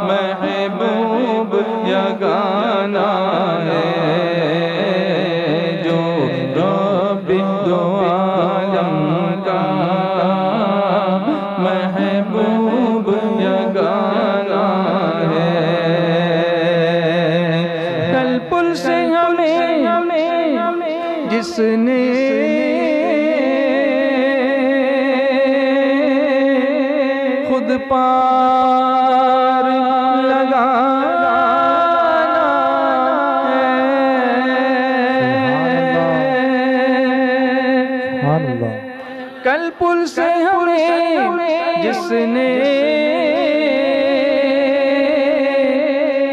महबूब यगाना है, जो रब दो आलम का महबूब यगाना है। कल पुल से हमें जिसने खुद पार लगाना है, कल पुल से हमें जिसने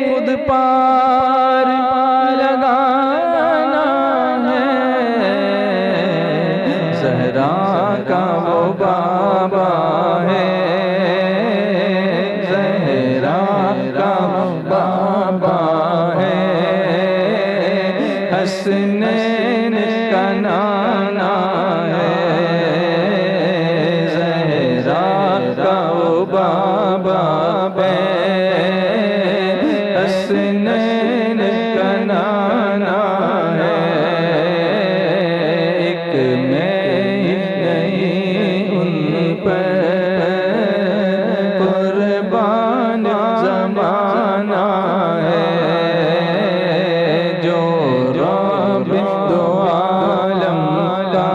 खुद पार लगाना है, ज़हरा का वो बाबा है, ज़हरा का बाबा है, हसनैन का नाना है, ज़हरा का वो बाबा है, हसनैन का नाना है। एक मैं नहीं उन पर कुर्बान ज़माना है, जो रब दो आलम का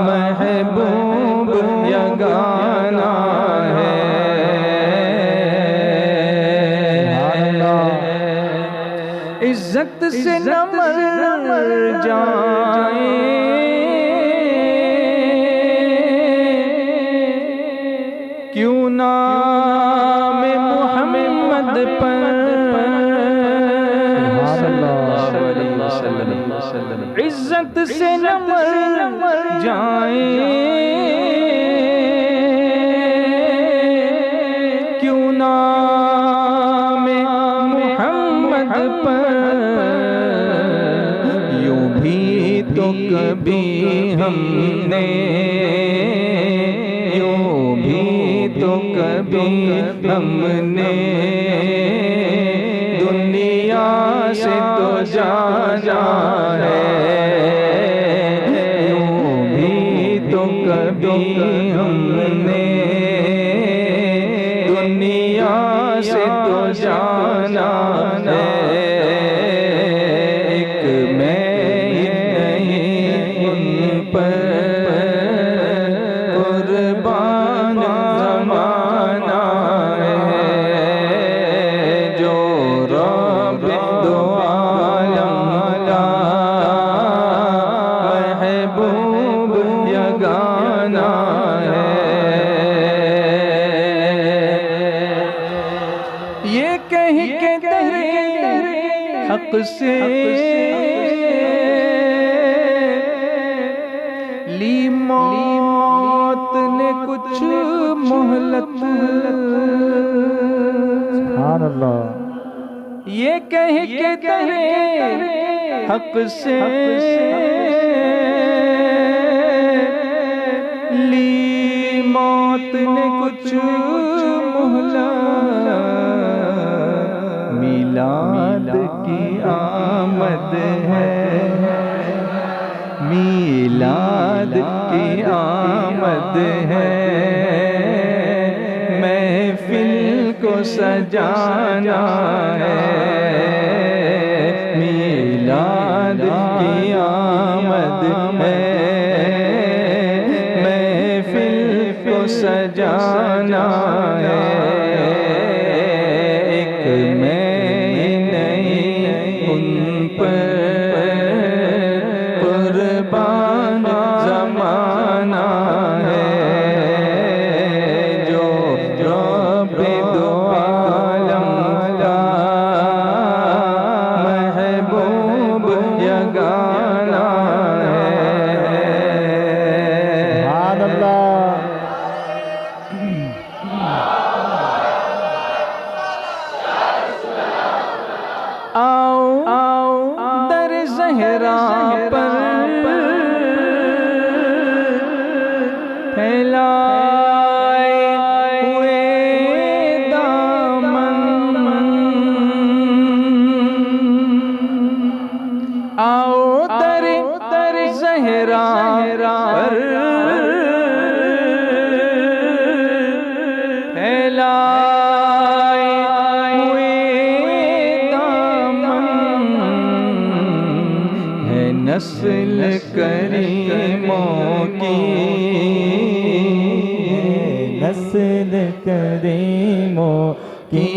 महबूब यगाना है। इज्जत से न मर जाए क्यों नाम मुहम्मद पर, इज्जत से न मर जाए क्यों नाम मुहम्मद पर, यूं भी तो कभी हमने, यूं भी तो कभी हमने दुनिया से तो जाना है, यूं भी तो कभी हमने दुनिया से तो जाना है, एक मैं नहीं उन पर कुर्बान ज़माना है, जो रब दो आलम का महबूब यगाना है। ये कह के दरे हक से ली मौत ने कुछ मोहलत, सुभान अल्लाह। ये कह के दरे हक से ली मौत ने कुछ मोहलत, मिलाद की आमद है, मिलाद की आमद है, महफिल को सजाना है, मिलाद की आमद है, महफिल को सजाना है, एक मैं नहीं उन पर कुर्बान ज़माना है, जो रब दो आलम का महबूब यगाना है। सुभान अल्लाह। आओ आओ दर ज़हरा पर फैलाए हुए दामन, आओ दर ज़हरा पर फैलाए हुए दामन, है नस्ल करीमों की, नस्ल करीमों की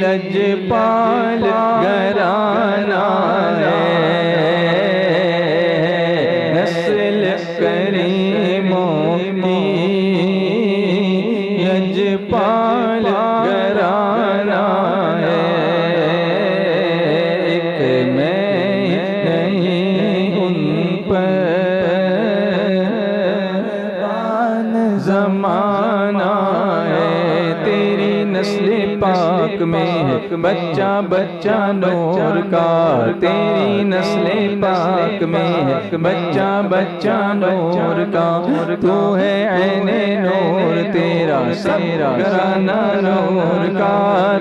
लजपाल घराना है, नस्ल करीमों की लजपाल घराना है, एक मैं नहीं उन पर ज़माना है, तेरी नस्ल पाक में है बच्चा बच्चा नूर का, तेरी नस्ल पाक में है बच्चा बच्चा नूर का, तू है ऐने नूर तेरा सेरा घराना नूर का,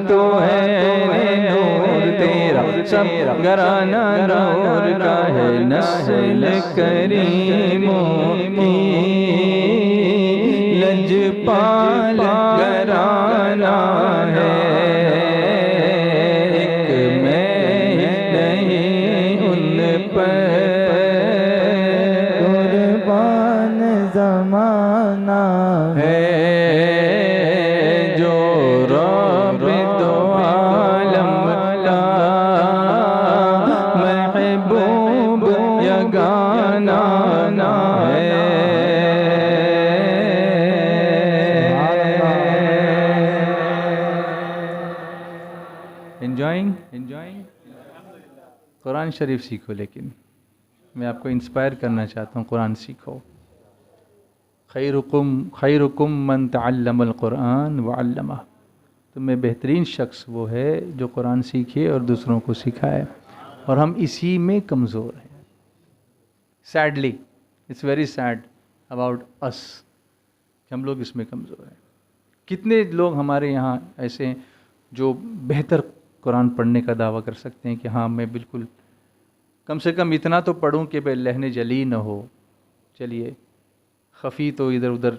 तू है ऐने नूर तेरा सब घराना नूर का, है नस्ल करीमों की लजपाल घराना है, एक मैं नहीं उन पर कुर्बान ज़माना है, जो रब दो आलम का महबूब यगाना है। Enjoying? कुरान शरीफ सीखो, लेकिन मैं आपको इंस्पायर करना चाहता हूँ, कुरान सीखो। खैरुकुम मन तअल्लमल कुरान व अल्लमह, तुम में बेहतरीन शख्स वो है जो कुरान सीखे और दूसरों को सिखाए, और हम इसी में कमज़ोर हैं। Sadly, it's very sad about us कि हम लोग इसमें कमज़ोर हैं। कितने लोग हमारे यहाँ ऐसे हैं जो बेहतर कुरान पढ़ने का दावा कर सकते हैं कि हाँ मैं बिल्कुल कम से कम इतना तो पढ़ूं कि भाई लहने जली न हो। चलिए खफ़ी तो इधर उधर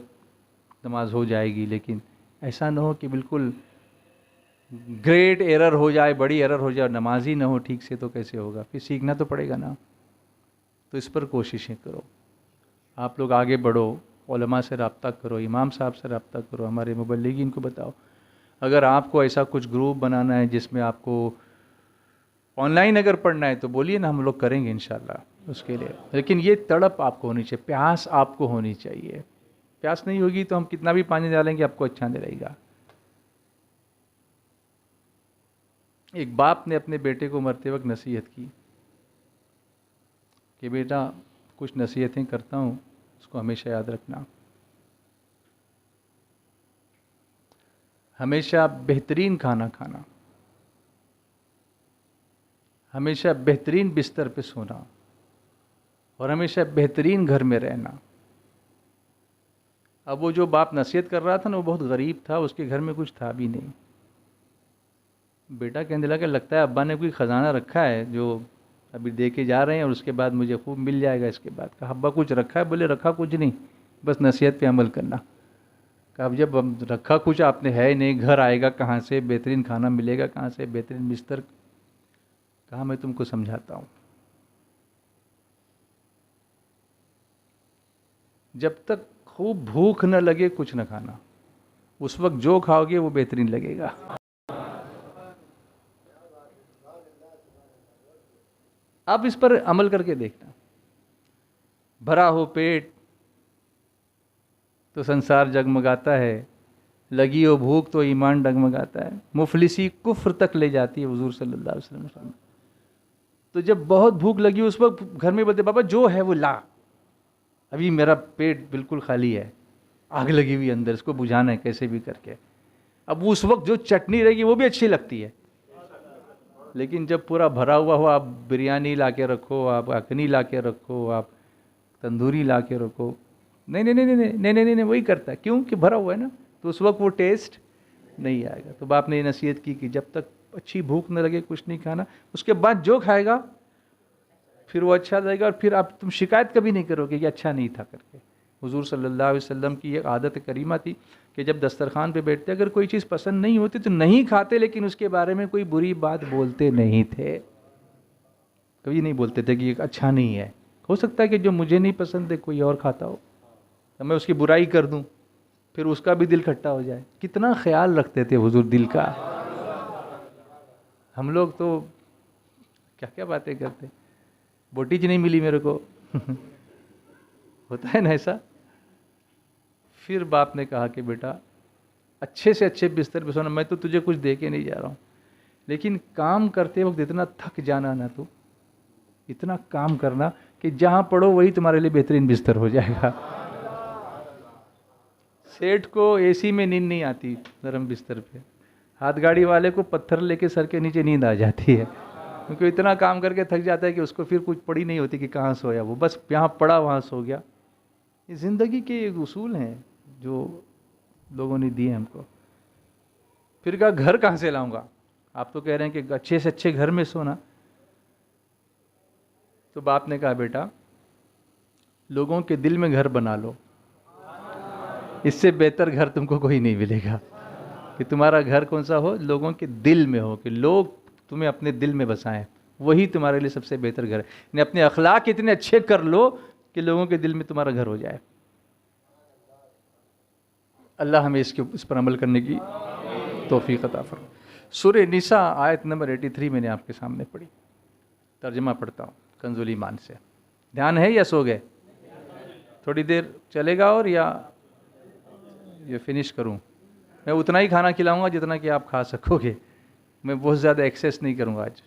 नमाज हो जाएगी, लेकिन ऐसा ना हो कि बिल्कुल ग्रेट एरर हो जाए, बड़ी एरर हो जाए, नमाज ही ना हो ठीक से तो कैसे होगा, फिर सीखना तो पड़ेगा ना। तो इस पर कोशिशें करो, आप लोग आगे बढ़ो, उलमा से रब्ता करो, इमाम साहब से रब्ता करो, हमारे मुबल्लिगीन को बताओ। अगर आपको ऐसा कुछ ग्रुप बनाना है जिसमें आपको ऑनलाइन अगर पढ़ना है तो बोलिए ना, हम लोग करेंगे इंशाल्लाह उसके लिए। लेकिन ये तड़प आपको होनी चाहिए, प्यास आपको होनी चाहिए। प्यास नहीं होगी तो हम कितना भी पानी डालेंगे आपको अच्छा नहीं लगेगा। एक बाप ने अपने बेटे को मरते वक्त नसीहत की कि बेटा कुछ नसीहतें करता हूँ, उसको हमेशा याद रखना। हमेशा बेहतरीन खाना खाना, हमेशा बेहतरीन बिस्तर पे सोना, और हमेशा बेहतरीन घर में रहना। अब वो जो बाप नसीहत कर रहा था ना, वो बहुत गरीब था, उसके घर में कुछ था भी नहीं। बेटा कहने लगा, लगता है अब्बा ने कोई ख़जाना रखा है जो अभी दे के जा रहे हैं और उसके बाद मुझे खूब मिल जाएगा इसके बाद। कहा अब्बा कुछ रखा है? बोले रखा कुछ नहीं, बस नसीहत पे अमल करना। कहा अब जब रखा कुछ आपने है नहीं, घर आएगा कहाँ से, बेहतरीन खाना मिलेगा कहाँ से, बेहतरीन बिस्तर। कहा मैं तुमको समझाता हूँ, जब तक खूब भूख न लगे कुछ न खाना, उस वक्त जो खाओगे वो बेहतरीन लगेगा। आप इस पर अमल करके देखना। भरा हो पेट तो संसार जगमगाता है, लगी हो भूख तो ईमान डगमगाता है। मुफलिसी कुफ्र तक ले जाती है, हुजूर सल्लल्लाहु अलैहि वसल्लम। तो जब बहुत भूख लगी उस वक्त घर में बोलते बाबा जो है वो ला, अभी मेरा पेट बिल्कुल खाली है, आग लगी हुई अंदर, इसको बुझाना है कैसे भी करके। अब उस वक्त जो चटनी रहेगी वो भी अच्छी लगती है, लेकिन जब पूरा भरा हुआ हो, आप बिरयानी ला के रखो, आप अखनी ला के रखो, आप तंदूरी ला के रखो, नहीं नहीं नहीं नहीं नहीं नहीं नहीं वही करता है, क्योंकि भरा हुआ है ना, तो उस वक्त वो टेस्ट नहीं आएगा। तो बाप ने ये नसीहत की कि जब तक अच्छी भूख न लगे कुछ नहीं खाना, उसके बाद जो खाएगा फिर वो अच्छा लगेगा, और फिर आप तुम शिकायत कभी नहीं करोगे कि अच्छा नहीं था करके। हुजूर सल्लल्लाहु अलैहि वसल्लम की एक आदत करीमा थी कि जब दस्तरखान पे बैठते अगर कोई चीज़ पसंद नहीं होती तो नहीं खाते, लेकिन उसके बारे में कोई बुरी बात बोलते नहीं थे। कभी नहीं बोलते थे कि ये अच्छा नहीं है। हो सकता है कि जो मुझे नहीं पसंद है कोई और खाता हो तो मैं उसकी बुराई कर दूं, फिर उसका भी दिल खट्टा हो जाए। कितना ख्याल रखते थे हुजूर दिल का। हम लोग तो क्या क्या बातें करते, बोटी ज नहीं मिली मेरे को होता है ना ऐसा। फिर बाप ने कहा कि बेटा अच्छे से अच्छे बिस्तर पे सोना, मैं तो तुझे कुछ दे के नहीं जा रहा हूँ, लेकिन काम करते वक्त इतना थक जाना ना, तो इतना काम करना कि जहाँ पड़ो वही तुम्हारे लिए बेहतरीन बिस्तर हो जाएगा। सेठ को एसी में नींद नहीं आती नरम बिस्तर पे, हाथ गाड़ी वाले को पत्थर लेके सर के नीचे नींद आ जाती है, क्योंकि इतना काम करके थक जाता है कि उसको फिर कुछ पड़ी नहीं होती कि कहाँ सोया, वो बस यहाँ पड़ा वहाँ सो गया। ये ज़िंदगी के एक उसूल हैं जो लोगों ने दिए हमको। फिर कहा घर कहाँ से लाऊंगा, आप तो कह रहे हैं कि अच्छे से अच्छे घर में सोना। तो बाप ने कहा बेटा लोगों के दिल में घर बना लो, इससे बेहतर घर तुमको कोई नहीं मिलेगा। कि तुम्हारा घर कौन सा हो, लोगों के दिल में हो, कि लोग तुम्हें अपने दिल में बसाएं, वही तुम्हारे लिए सबसे बेहतर घर है। अपने अखलाक इतने अच्छे कर लो कि लोगों के दिल में तुम्हारा घर हो जाए। अल्लाह हमें इस पर अमल करने की तौफीक अता फरमाए। सूरह निसा आयत नंबर 83 मैंने आपके सामने पढ़ी, तर्जमा पढ़ता हूँ कंजुल ईमान से। ध्यान है या सो गए? थोड़ी देर चलेगा और या ये फिनिश करूँ? मैं उतना ही खाना खिलाऊंगा जितना कि आप खा सकोगे, मैं बहुत ज़्यादा एक्सेस नहीं करूँगा आज।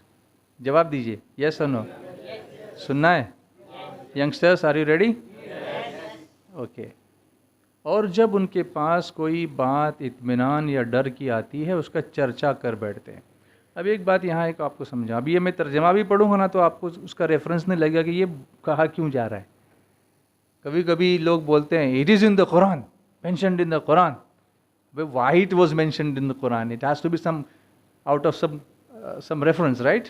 जवाब दीजिए, यस और नो। सुनना है? Youngsters are you ready? Okay. और जब उनके पास कोई बात इत्मीनान या डर की आती है उसका चर्चा कर बैठते हैं। अब एक बात यहाँ एक आपको समझा, अभी ये मैं तर्जमा भी पढ़ूंगा ना तो आपको उसका रेफरेंस नहीं लगेगा कि ये कहा क्यों जा रहा है। कभी कभी लोग बोलते हैं it is in the Quran, mentioned in the Quran. Why it was mentioned in the Quran? It has to be some out of some reference, right?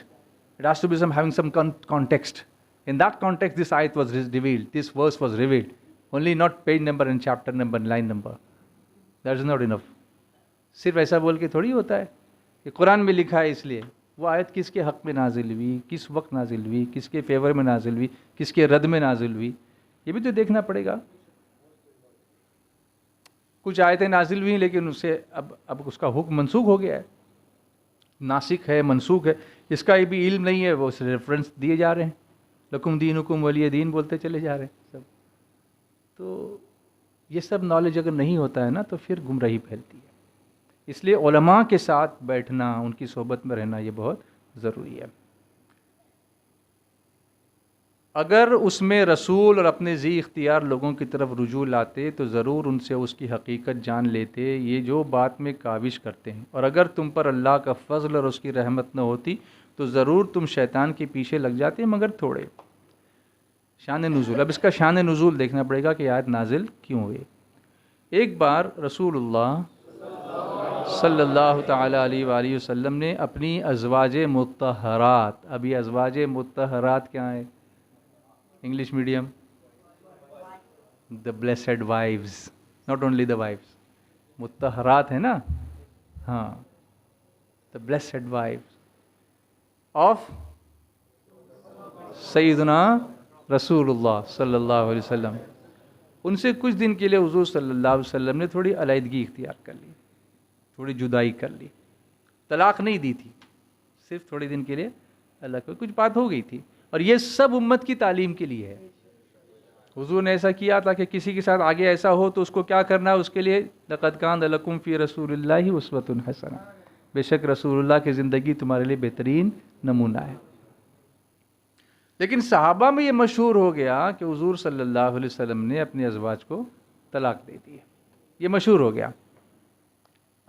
It has to be having some context. In that context, this ayat was revealed. This verse was revealed. Only not page number and chapter number and line number. That is not enough. सिर्फ ऐसा बोल के थोड़ी होता है कि कुरान में लिखा है इसलिए। वो आयत किसके हक़ में नाजिल हुई, किस वक्त नाजिल हुई, किसके फेवर में नाजिल हुई, किसके रद्द में नाजिल हुई, ये भी तो देखना पड़ेगा। कुछ आयतें नाजिल हुई लेकिन उससे अब उसका हुक्म मनसूख हो गया है, नासिक है, मनसूख है, इसका भी इल्म नहीं है, वो रेफरेंस दिए जा रहे हैं, लकुम दीनुकुम वलिय दीन बोलते चले जा रहे हैं सब। तो ये सब नॉलेज अगर नहीं होता है ना तो फिर गुमराही फैलती है। इसलिए उलमा के साथ बैठना, उनकी सोहबत में रहना ये बहुत ज़रूरी है। अगर उसमें रसूल और अपने जी इख्तियार लोगों की तरफ रुजू लाते तो ज़रूर उनसे उसकी हकीकत जान लेते, ये जो बात में काविश करते हैं। और अगर तुम पर अल्लाह का फ़ज़ल और उसकी रहमत न होती तो ज़रूर तुम शैतान के पीछे लग जाते, मगर थोड़े। शान नुज़ूल, अब इसका शान नुज़ूल देखना पड़ेगा कि आयत नाजिल क्यों हुई। एक बार रसूलुल्लाह सल्लल्लाहु ताला अलैहि वसल्लम ने अपनी अज़वाज मुत्तहरात, अभी अज़वाज मुत्तहरात क्या है English medium, the blessed wives, not only the wives, मुत्तहरात है ना, हाँ, द ब्लेसेड वाइव्स ऑफ सैयदना रसूलुल्लाह सल्लल्लाहु अलैहि वसल्लम, उनसे कुछ दिन के लिए हुज़ूर सल्लल्लाहु अलैहि वसल्लम ने थोड़ी अलहदगी इख्तियार कर ली, थोड़ी जुदाई कर ली। तलाक़ नहीं दी थी, सिर्फ थोड़े दिन के लिए अलग, कुछ बात हो गई थी। और ये सब उम्मत की तालीम के लिए है। हुज़ूर ने ऐसा किया था कि किसी के साथ आगे ऐसा हो तो उसको क्या करना है, उसके लिए लक़द कान लकुम फ़ी रसूलिल्लाहि उस्वतुन हसना, बेशक रसूलुल्लाह की ज़िंदगी तुम्हारे लिए बेहतरीन नमूना है। लेकिन सहाबा में ये मशहूर हो गया कि हुज़ूर सल्लल्लाहु अलैहि वसल्लम ने अपने अज़वाज को तलाक़ दे दी, ये मशहूर हो गया।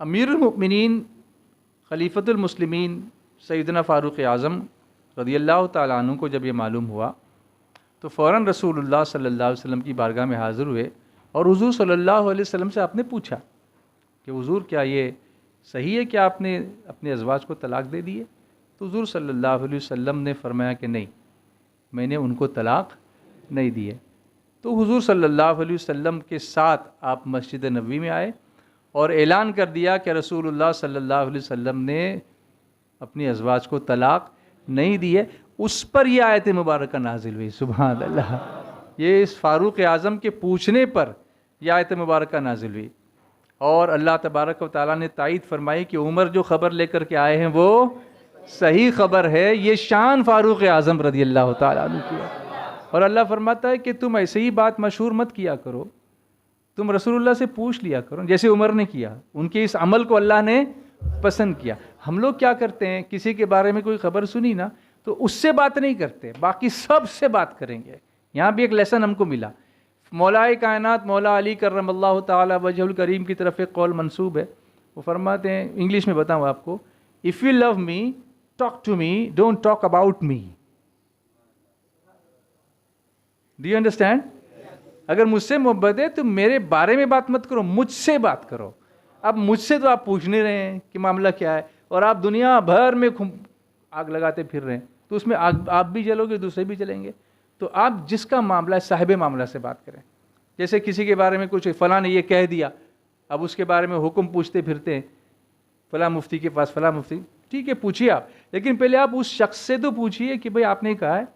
अमीरुल मुमिनीन खलीफतुल मुस्लिमीन सैयदना फ़ारूक़ आज़म रज़ियल्लाहु ताला अन्हु को जब ये मालूम हुआ तो फ़ौरन रसूलुल्लाह सल्लल्लाहु अलैहि वसल्लम की बारगाह में हाज़िर हुए और हुज़ूर सल्लल्लाहु अलैहि वसल्लम से आपने पूछा कि हुज़ूर क्या ये सही है कि आपने अपने अज़वाज को तलाक़ दे दी है? तो हुज़ूर सल्लल्लाहु अलैहि वसल्लम ने फरमाया कि नहीं, मैंने उनको तलाक़ नहीं दी है। तो हुज़ूर सल्लल्लाहु अलैहि वसल्लम के साथ आप मस्जिद नबवी में आए और ऐलान कर दिया कि रसूलुल्लाह सल्लल्लाहु अलैहि वसल्लम ने अपनी अज़वाज को तलाक़ नहीं दी है। उस पर यह आयत मुबारक नाजिल हुई, सुभान अल्लाह। ये इस फ़ारूक़ आज़म के पूछने पर यह आयत मुबारक नाजिल हुई और अल्लाह तबारक व तआला ने तायीद फरमाई कि उमर जो ख़बर लेकर के आए हैं वो सही ख़बर है, ये शान फ़ारूक़ आज़म रज़ियल्लाहु तआला अन्हु की है। और अल्लाह फरमाता है कि तुम ऐसे ही बात मशहूर मत किया करो, तुम रसूलुल्लाह से पूछ लिया करो, जैसे उमर ने किया। उनके इस अमल को अल्लाह ने पसंद किया। हम लोग क्या करते हैं, किसी के बारे में कोई ख़बर सुनी ना तो उससे बात नहीं करते, बाकी सब से बात करेंगे। यहाँ भी एक लेसन हमको मिला। मौलाए कायनात मौला अली करमल्लाहु ताला वजहुल करीम की तरफ एक कौल मंसूब है। वो फरमाते हैं, इंग्लिश में बताऊँ आपको, if you love me talk to me, don't talk about me. Do you understand? अगर मुझसे मोहब्बत है तो मेरे बारे में बात मत करो, मुझसे बात करो। अब मुझसे तो आप पूछ नहीं रहे हैं कि मामला क्या है, और आप दुनिया भर में आग लगाते फिर रहे हैं, तो उसमें आग आप भी जलोगे, दूसरे भी जलेंगे। तो आप जिसका मामला है साहिब मामला से बात करें। जैसे किसी के बारे में कुछ फ़लाँ ने ये कह दिया, अब उसके बारे में हुक्म पूछते फिरते हैं, फ़लाँ मुफ्ती के पास, फ़लाँ मुफ्ती, ठीक है पूछिए आप, लेकिन पहले आप उस शख्स से तो पूछिए कि भाई आपने कहा है।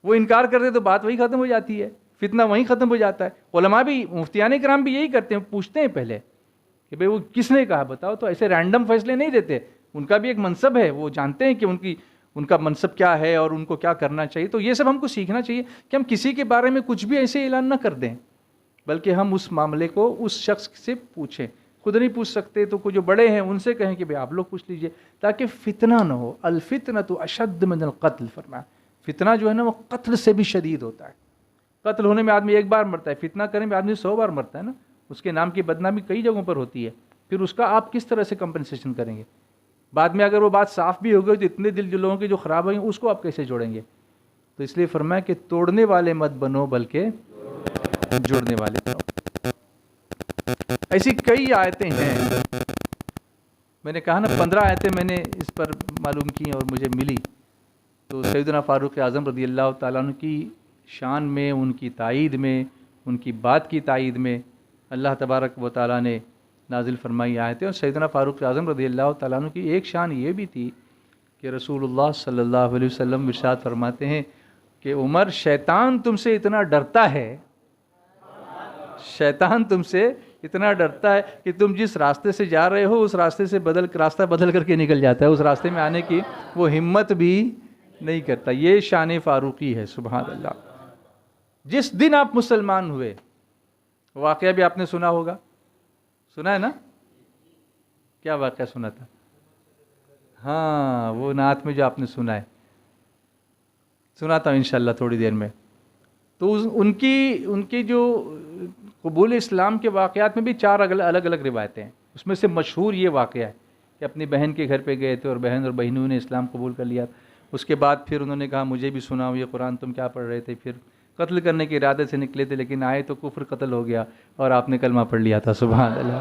वो इनकार करते तो बात वही ख़त्म हो जाती है, फितना वहीं ख़त्म हो जाता है। उलमा भी, मुफ्तियान किराम भी यही करते हैं, पूछते हैं पहले कि भाई वो किसने कहा बताओ। तो ऐसे रैंडम फैसले नहीं देते, उनका भी एक मनसब है, वो जानते हैं कि उनका मनसब क्या है और उनको क्या करना चाहिए। तो ये सब हमको सीखना चाहिए कि हम किसी के बारे में कुछ भी ऐसे ऐलान ना कर दें, बल्कि हम उस मामले को उस शख्स से पूछें। खुद नहीं पूछ सकते तो कुछ जो बड़े हैं उनसे कहें कि भाई आप लोग पूछ लीजिए, ताकि फितना ना हो। अल फितना तो अशद मिनल कत्ल फरमाया, फितना जो है ना वो कत्ल से भी शदीद होता है। कत्ल होने में आदमी एक बार मरता है, फितना करने में आदमी 100 बार मरता है ना। उसके नाम की बदनामी कई जगहों पर होती है, फिर उसका आप किस तरह से कंपनसेशन करेंगे। बाद में अगर वो बात साफ़ भी हो गई तो इतने दिल जो लोगों के जो ख़राब हुए उसको आप कैसे जोड़ेंगे। तो इसलिए फरमाया कि तोड़ने वाले मत बनो बल्कि जोड़ने वाले बनो। ऐसी कई आयतें हैं, मैंने कहा ना 15 आयतें मैंने इस पर मालूम की और मुझे मिली। तो सैयदना फ़ारूक़ आज़म रज़ियल्लाहु ताला अन्हु की शान में, उनकी तायीद में, उनकी बात की तायीद में अल्लाह तबारक व तआला ने नाजिल फरमाई आयतें। और सैयदना फ़ारूक आज़म रज़ियल्लाहु ताला अन्हु की एक शान ये भी थी कि रसूलुल्लाह सल्लल्लाहु अलैहि वसल्लम इरशाद फरमाते हैं कि उमर, शैतान तुमसे इतना डरता है, शैतान तुमसे इतना डरता है कि तुम जिस रास्ते से जा रहे हो उस रास्ते से रास्ता बदल करके निकल जाता है, उस रास्ते में आने की वो हिम्मत भी नहीं करता। ये शान फ़ारूकी है। सुभान अल्लाह। जिस दिन आप मुसलमान हुए, वाक़या भी आपने सुना होगा, सुना है ना? क्या वाक़या सुना था? हाँ, वो नात में जो आपने सुना है, सुना था इंशाअल्लाह थोड़ी देर में। तो उनकी जो कबूल इस्लाम के वाक़यात में भी 4 अलग अलग रिवायतें हैं। उसमें से मशहूर ये वाक़या है कि अपनी बहन के घर पे गए थे और बहन और बहनों ने इस्लाम कबूल कर लिया। उसके बाद फिर उन्होंने कहा मुझे भी सुनाओ ये कुरान, तुम क्या पढ़ रहे थे? फिर कत्ल करने के इरादे से निकले थे, लेकिन आए तो कुफ्र कत्ल हो गया और आपने कलमा पढ़ लिया था। सुभान अल्लाह।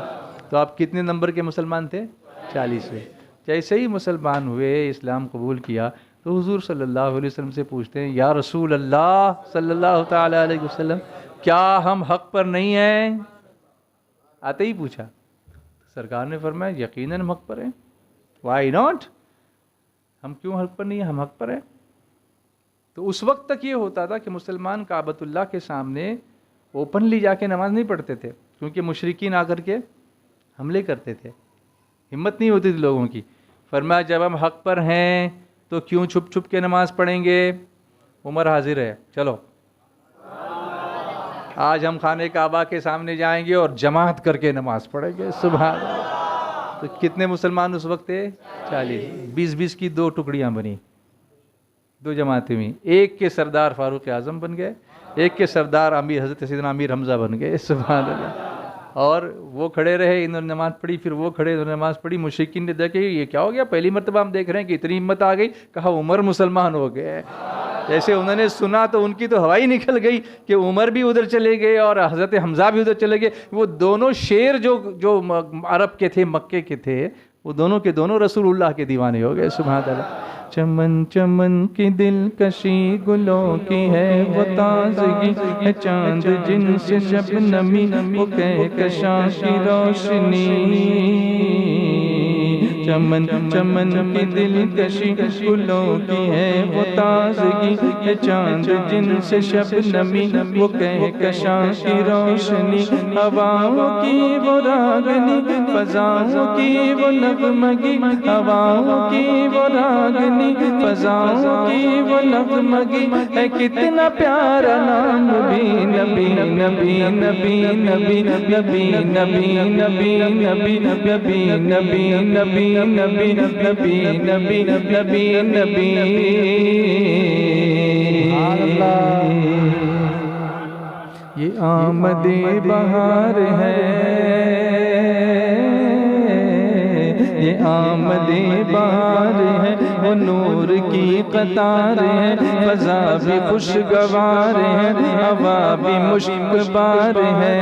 तो आप कितने नंबर के मुसलमान थे? 40वें। जैसे ही मुसलमान हुए, इस्लाम कबूल किया, तो हुजूर सल्लल्लाहु अलैहि वसल्लम से पूछते हैं, या रसूल अल्लाह सल्लल्लाहु ताला अलैहि वसल्लम, क्या हम हक़ पर नहीं हैं? आते ही पूछा। सरकार ने फरमाया, यकीनन हम हक़ पर हैं। Why not? हम क्यों हक़ पर नहीं हैं? हम हक़ पर हैं। तो उस वक्त तक ये होता था कि मुसलमान काबतुल्लाह के सामने ओपनली जाके नमाज नहीं पढ़ते थे, क्योंकि मुशरिकीन आकर के हमले करते थे, हिम्मत नहीं होती थी लोगों की। फरमाया, जब हम हक़ पर हैं तो क्यों छुप छुप के नमाज पढ़ेंगे? उमर हाजिर है, चलो आज हम खाने काबा के सामने जाएंगे और जमात करके नमाज पढ़ेंगे। सुभान। तो कितने मुसलमान उस वक्त थे? 40। 20-20 की 2 टुकड़ियाँ बनी, 2 जमातें हुई। एक के सरदार फारूक आज़म बन गए, एक के सरदार अमीर हज़रत सैयदना अमीर हमज़ा बन गए। सुभान अल्लाह। और वो खड़े रहे, इन्होंने नमाज़ पढ़ी, फिर वो खड़े, इन्होंने नमाज़ पढ़ी। मुशरिकीन ने देखे ये क्या हो गया, पहली मरतबा हम देख रहे हैं कि इतनी हिम्मत आ गई। कहा उमर मुसलमान हो गए। जैसे उन्होंने सुना तो उनकी तो हवा ही निकल गई कि उमर भी उधर चले गए और हज़रत हमज़ा भी उधर चले गए। वो दोनों शेर जो अरब के थे, मक्के के थे, वो दोनों के दोनों रसूलुल्लाह के दीवाने हो गए। सुभान अल्लाह। चमन चमन की दिलकशी गुलों की है वो ताज़गी है, चांद जिनसे शबनमी वो कहकशां की रोशनी। चमन चमन की दिलकशी गुलों की है वो ताज़गी है, चांद जिनसे शबनमी वो कहकशां की रोशनी। हवाओं की वो रागनी, फज़ाओं की वो नगमगी, हवाओं की वो रागनी, फज़ाओं की वो नगमगी है। कितना प्यारा नाम भी नबी नबी नबी नबी नबी नबी नबी नबी नबी नबी नबी नबी नबी नबी नबी नबी। ये आमदे बहार है, ये आमदे बहार है, वो नूर की कतार है। फ़ज़ा भी खुशगवार है, हवा भी मुश्कबार है।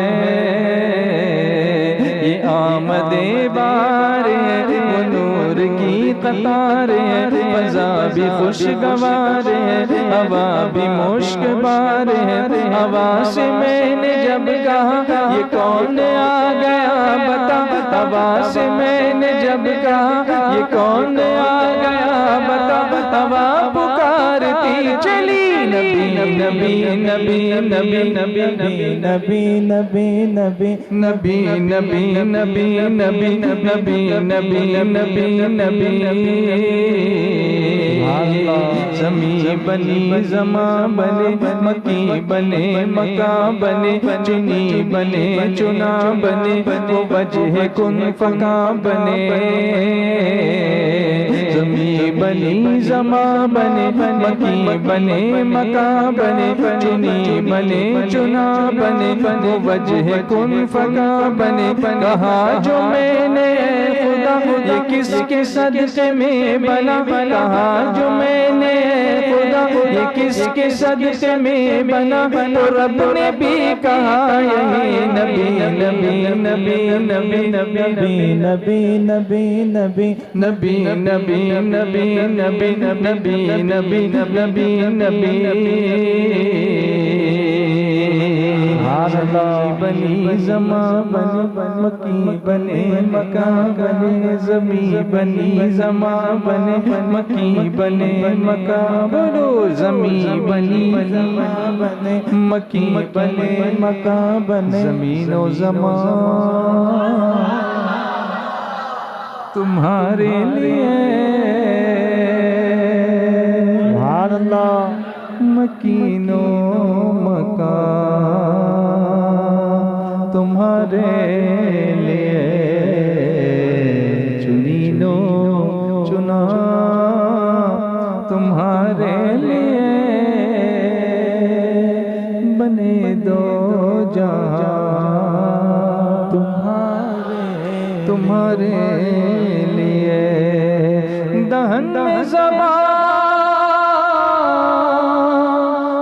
ये आमदे बहार है, वो नूर की कतार है। फ़ज़ा भी खुशगवार है, हवा भी मुश्कबार है। हवा से मैंने जब कहा ये कौन आ गया बता, हवा से मैंने जब कहा ये कौन आ गया बता, हवा पुकारती चली नबी नबी नबी नबी नबी नबी नबी नबी नबी नबी नबी नबी नबी नबी नबी नबी। ज़मी बनी ज़मा बने, मकी बने मका बने, चुनी बने चुना बने, वो वजह कुन फका बने। ज़मी बनी ज़मा बने, मकी बने मका बने, चुनी बने चुना बने, वो वजह कुन फका बने। कहा जो मैंने खुदा ये किसके सदक़े में बना, कहा जो मैंने खुदा ये किसके सदक़े में बना। तो रब ने भी कहा यही नबी नबी नबी नबी नबी नबी नबी नबी नबी नबी नबी नबी नबी नबी नबी नबी। ज़मी बनी ज़मा बने मक्की बने मक्का बने ज़मी बनी ज़मा बने मक्की बने मक्का बोलो ज़मी बनी ज़मा बने मक्की बने मक्का बने ज़मीनो ज़मा तुम्हारे लिए सुभान अल्लाह। मकीनो मका तुम्हारे लिए चुनीनो चुना तुम्हारे लिए बने दो जहां तुम्हारे लिए दहन ज़बां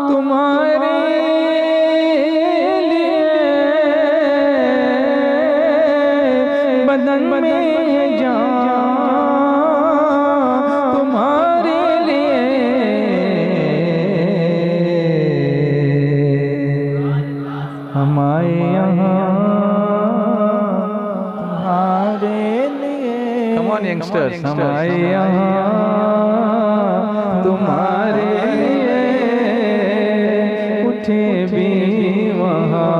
तुम्हारे लिए बदन में जान तुम्हारे लिए हमारे यहाँ यंगस्टर्स हमारे यहाँ तुम्हारे लिए उठे भी वहाँ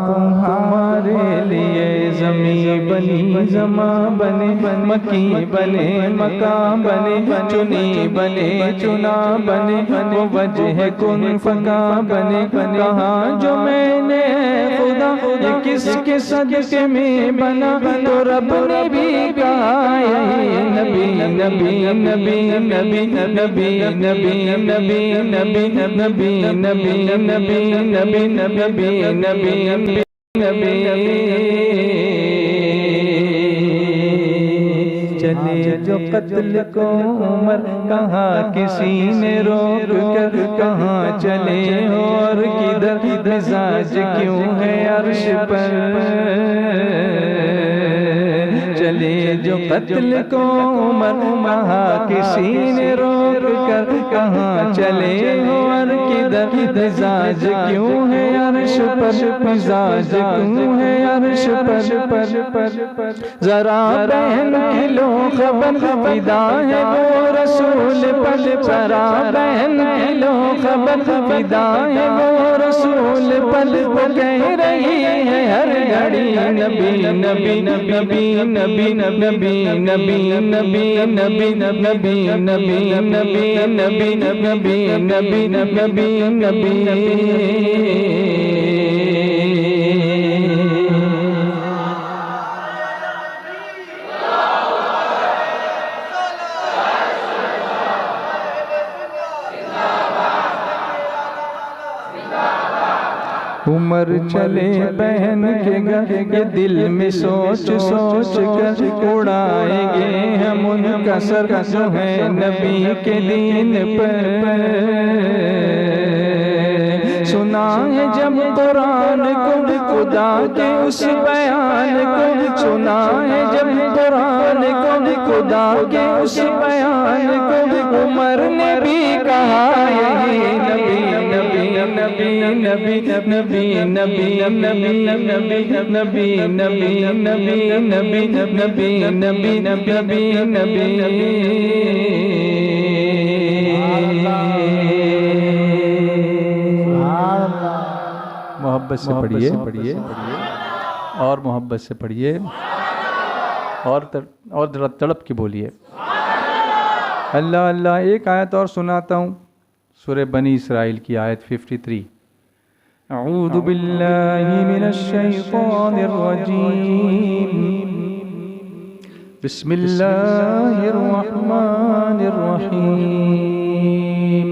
तुम्हारे लिए ज़मी बनी ज़मा बने मक्की बने मक्का बने चुनी बने चुना बने वो वजह कुन फका बने कहाँ जो मैंने खुदा ये किसके सदके में बना तो रब ने भी कहा नबी नबी नबी नबी नबी नबी नबी नबी नबी नबी नबी नबी नबी नबी नबी चले जो कत्ल को उमर कहाँ किसी ने रोक कर कहाँ चले और किधर मिजाज क्यों है अर्श पर चले जो कत्ल को उमर कहाँ किसी ने रोक कर कहाँ चले और किधर मिजाज क्यों है अर्श पर मिजाज क्यों है अर्श पर जरा बहन की लो खबर फिदा है वो रसूल पर जरा बहन की लो खबर फिदा है वो रसूल पर वो कह रही है हर घड़ी नबी नबी नबी नबी नबी नबी नबी नबी नबी नबी नबी नबी नबी नबी नबी नबी उमर चले बहन के घर के दिल में सोच सोच कर उड़ाएंगे हम उनका सर जो है नबी के दीन पर सुना है जब कुरान को खुदा के उस बयान को सुना है जब कुरान को खुदा के उस बयान को उमर ने भी कहा यही नबी नबी नबी नबी नबी नबी नबी नबी नबी नबी नबी नबी नबी नबी नबी मोहब्बत से पढ़िए और मोहब्बत से पढ़िए और तड़प के बोलिए अल्लाह अल्लाह। एक आयत और सुनाता हूँ सूरह बनी इसराइल की आयत 53। अऊज़ु बिल्लाहि मिनश शैतानिर रजीम बिस्मिल्लाहिर रहमानिर रहीम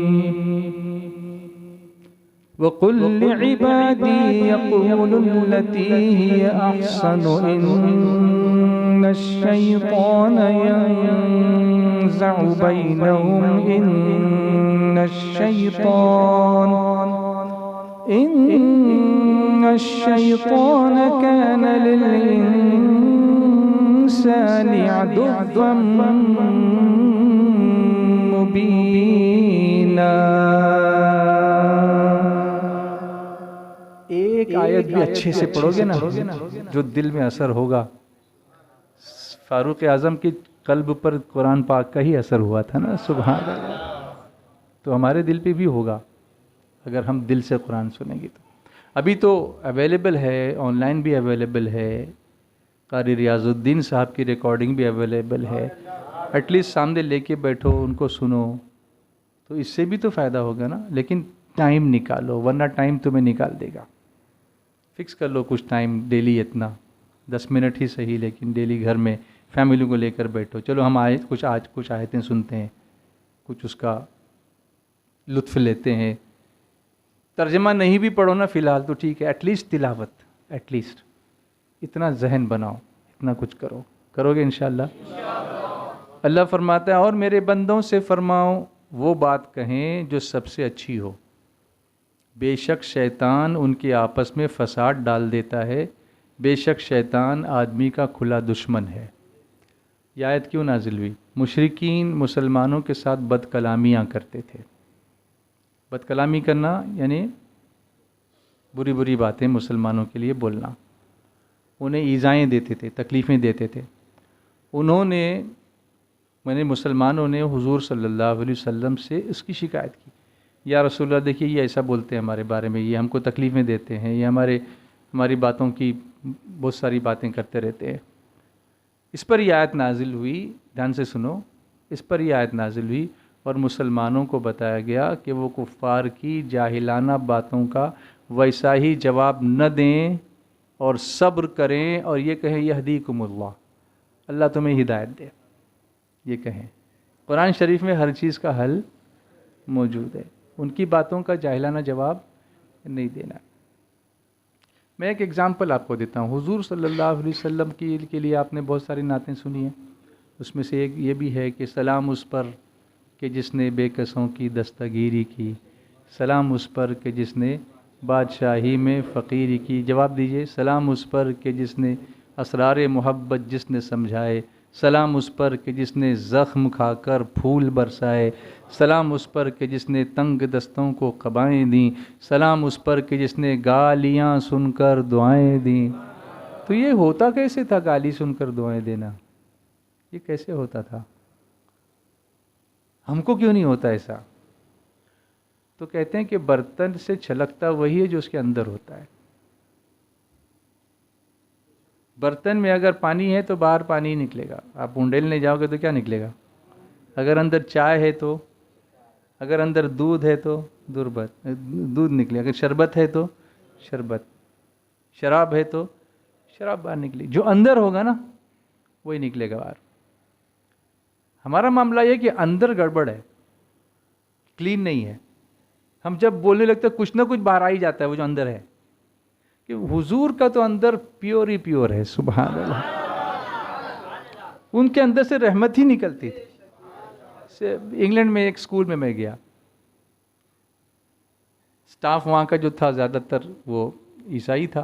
वक़ुल लिइबादी यक़ूलुल्लती हिय अहसनु इन्नश शैतान यंज़अु बैनहुम इन्नश शैतान कान लिल-इंसानि अदुव्वन मुबीना। एक आयत भी अच्छे से पढ़ोगे ना, जो दिल में असर होगा। फारूक आज़म की कल्ब पर कुरान पाक का ही असर हुआ था ना, सुभान अल्लाह। तो हमारे दिल पे भी होगा अगर हम दिल से कुरान सुनेंगे। तो अभी तो अवेलेबल है, ऑनलाइन भी अवेलेबल है, कारी रियाजुद्दीन साहब की रिकॉर्डिंग भी अवेलेबल है। एटलीस्ट सामने लेके बैठो, उनको सुनो, तो इससे भी तो फ़ायदा होगा ना। लेकिन टाइम निकालो, वरना टाइम तुम्हें निकाल देगा। फिक्स कर लो कुछ टाइम डेली, इतना 10 मिनट ही सही, लेकिन डेली घर में फैमिली को लेकर बैठो। चलो हम आज कुछ आयतें सुनते हैं, कुछ उसका लुत्फ़ लेते हैं। तर्जमा नहीं भी पढ़ो ना फ़िलहाल तो ठीक है, एटलीस्ट तिलावत, एटलीस्ट इतना जहन बनाओ, इतना कुछ करो, करोगे इंशाअल्लाह। अल्लाह फरमाता है, और मेरे बंदों से फरमाओ वो बात कहें जो सबसे अच्छी हो, बेशक शैतान उनके आपस में फसाद डाल देता है, बेशक शैतान आदमी का खुला दुश्मन है। यह आयत क्यों नाजिल हुई? मुशरिकीन मुसलमानों के साथ बदकलामियाँ करते थे। बदकलामी करना यानी बुरी बुरी बातें मुसलमानों के लिए बोलना, उन्हें ईज़ाएँ देते थे, तकलीफ़ें देते थे। मैंने मुसलमानों ने हुजूर सल्लल्लाहु अलैहि वसल्लम से इसकी शिकायत की, या रसूलल्लाह देखिए ये ऐसा बोलते हैं हमारे बारे में, ये हमको तकलीफ़ें देते हैं, ये हमारी बातों की बहुत सारी बातें करते रहते हैं। इस पर यह आयत नाजिल हुई, ध्यान से सुनो, इस पर यह आयत नाजिल हुई और मुसलमानों को बताया गया कि वो कुफ़ार की जाहिलाना बातों का वैसा ही जवाब न दें और सब्र करें और ये कहें यहदीकुमुल्लाह, अल्लाह तुम्हें हिदायत दे, ये कहें। कुरान शरीफ में हर चीज़ का हल मौजूद है, उनकी बातों का जाहिलाना जवाब नहीं देना। मैं एक एग्ज़ाम्पल आपको देता हूँ। हुजूर सल्लल्लाहु अलैहि वसल्लम के लिए आपने बहुत सारी नातें सुनी हैं, उसमें से एक ये भी है कि सलाम उस पर कि जिसने बेकसों की दस्तगीरी की, सलाम उस पर कि जिसने बादशाही में फ़कीरी की। जवाब दीजिए, सलाम उस पर कि जिसने असरार मोहब्बत जिसने समझाए, सलाम उस पर कि जिसने ज़ख्म खाकर फूल बरसाए, सलाम उस पर कि जिसने तंग दस्तों को क़बाएँ दी, सलाम उस पर कि जिसने गालियाँ सुनकर दुआएं दी। तो ये होता कैसे था गाली सुनकर दुआएं देना? ये कैसे होता था? हमको क्यों नहीं होता ऐसा? तो कहते हैं कि बर्तन से छलकता वही है जो उसके अंदर होता है। बर्तन में अगर पानी है तो बाहर पानी ही निकलेगा, आप उंडेलने जाओगे तो क्या निकलेगा? अगर अंदर चाय है तो, अगर अंदर दूध है तो दूध निकले, अगर शरबत है तो शरबत, शराब है तो शराब बाहर निकलेगी। जो अंदर होगा ना वही निकलेगा बाहर। हमारा मामला ये कि अंदर गड़बड़ है, क्लीन नहीं है। हम जब बोलने लगते हैं कुछ ना कुछ बाहर आ ही जाता है, वो जो अंदर है। कि हुजूर का तो अंदर प्योर ही प्योर है, सुभान अल्लाह। उनके अंदर से रहमत ही निकलती थी। इंग्लैंड में एक स्कूल में मैं गया, स्टाफ वहाँ का जो था ज़्यादातर वो ईसाई था,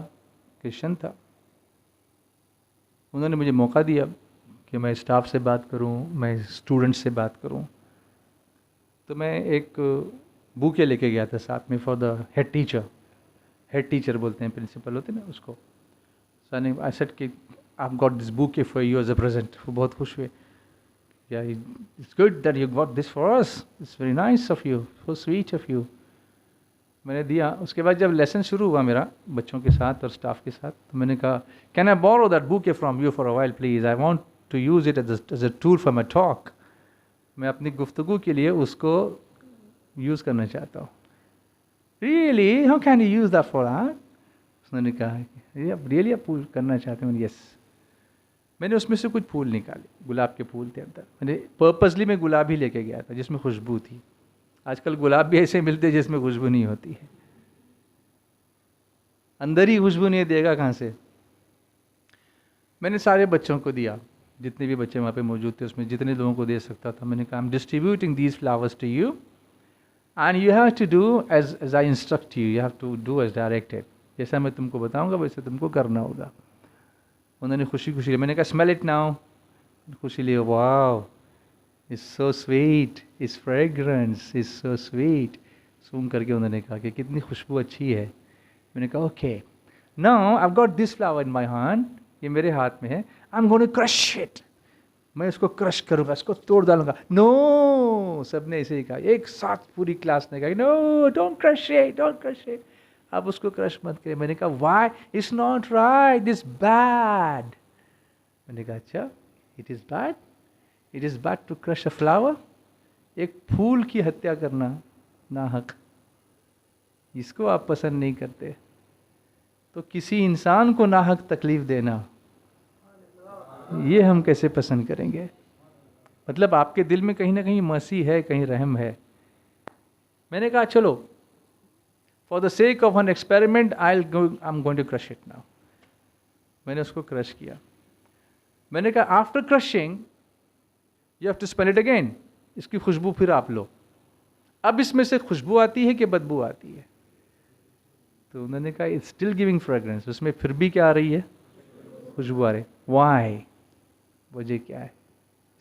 क्रिश्चियन था। उन्होंने मुझे मौका दिया कि मैं स्टाफ से बात करूं, मैं स्टूडेंट से बात करूं। तो मैं एक बुके लेके गया था साथ में for the head teacher. Head teacher बोलते हैं, प्रिंसिपल होते हैं ना उसको। सर आई सेड कि I got this bouquet for you as a present. वो बहुत खुश हुए, yeah it's good that you got this for us, it's very nice of you, so sweet of you. मैंने दिया। उसके बाद जब लेसन शुरू हुआ मेरा बच्चों के साथ और स्टाफ के साथ, तो मैंने कहा can I borrow that bouquet from you for a while please, I want to use it as a tool for my talk. मैं अपनी गुफ्तगू के लिए उसको यूज़ करना चाहता हूँ। Really how can you use that for art? उसने कहा रियली आप करना चाहते हैं? यस। मैंने उसमें से कुछ फूल निकाले, गुलाब के फूल थे अंदर। मैंने पर्पसली मैं गुलाब ही लेके गया था जिसमें खुशबू थी। आजकल गुलाब भी ऐसे मिलते हैं जिसमें खुशबू नहीं होती है, अंदर ही खुशबू नहीं देगा कहाँ से? मैंने सारे बच्चों को दिया, जितने भी बच्चे वहाँ पे मौजूद थे उसमें जितने लोगों को दे सकता था। मैंने कहा I am distributing these flowers to you and you have to do as I instruct you, you have to do as directed. जैसा मैं तुमको बताऊंगा वैसे तुमको करना होगा। उन्होंने खुशी खुशी, मैंने कहा स्मेल इट नाउ, खुशी लिए, wow it's so sweet, it's fragrance is so sweet. सूंघ करके उन्होंने कहा कि कितनी खुशबू अच्छी है। मैंने कहा okay, now I got this flower in my hand, ये मेरे हाथ में है, I am going to crush it, मैं इसको क्रश करूंगा, इसको तोड़ डालूंगा। नो, सबने ऐसे ही कहा, एक साथ पूरी क्लास ने कहा no don't crush it, don't crush it, आप उसको क्रश मत करें। मैंने कहा why, it's not right, it's bad. मैंने कहा अच्छा, it is bad, it is bad to crush a flower, एक फूल की हत्या करना नाहक, इसको आप पसंद नहीं करते, तो किसी इंसान को नाहक तकलीफ देना, ये हम कैसे पसंद करेंगे? मतलब आपके दिल में कहीं ना कहीं मर्सी है, कहीं रहम है। मैंने कहा चलो, for the sake of an experiment I am going to crush it now. मैंने उसको क्रश किया। मैंने कहा after crushing you have to smell it again, इसकी खुशबू फिर आप लो। अब इसमें से खुशबू आती है कि बदबू आती है? तो उन्होंने कहा इट्स स्टिल गिविंग फ्रेग्रेंस, उसमें फिर भी क्या आ रही है? खुशबू आ रही। वाई, वजह क्या है?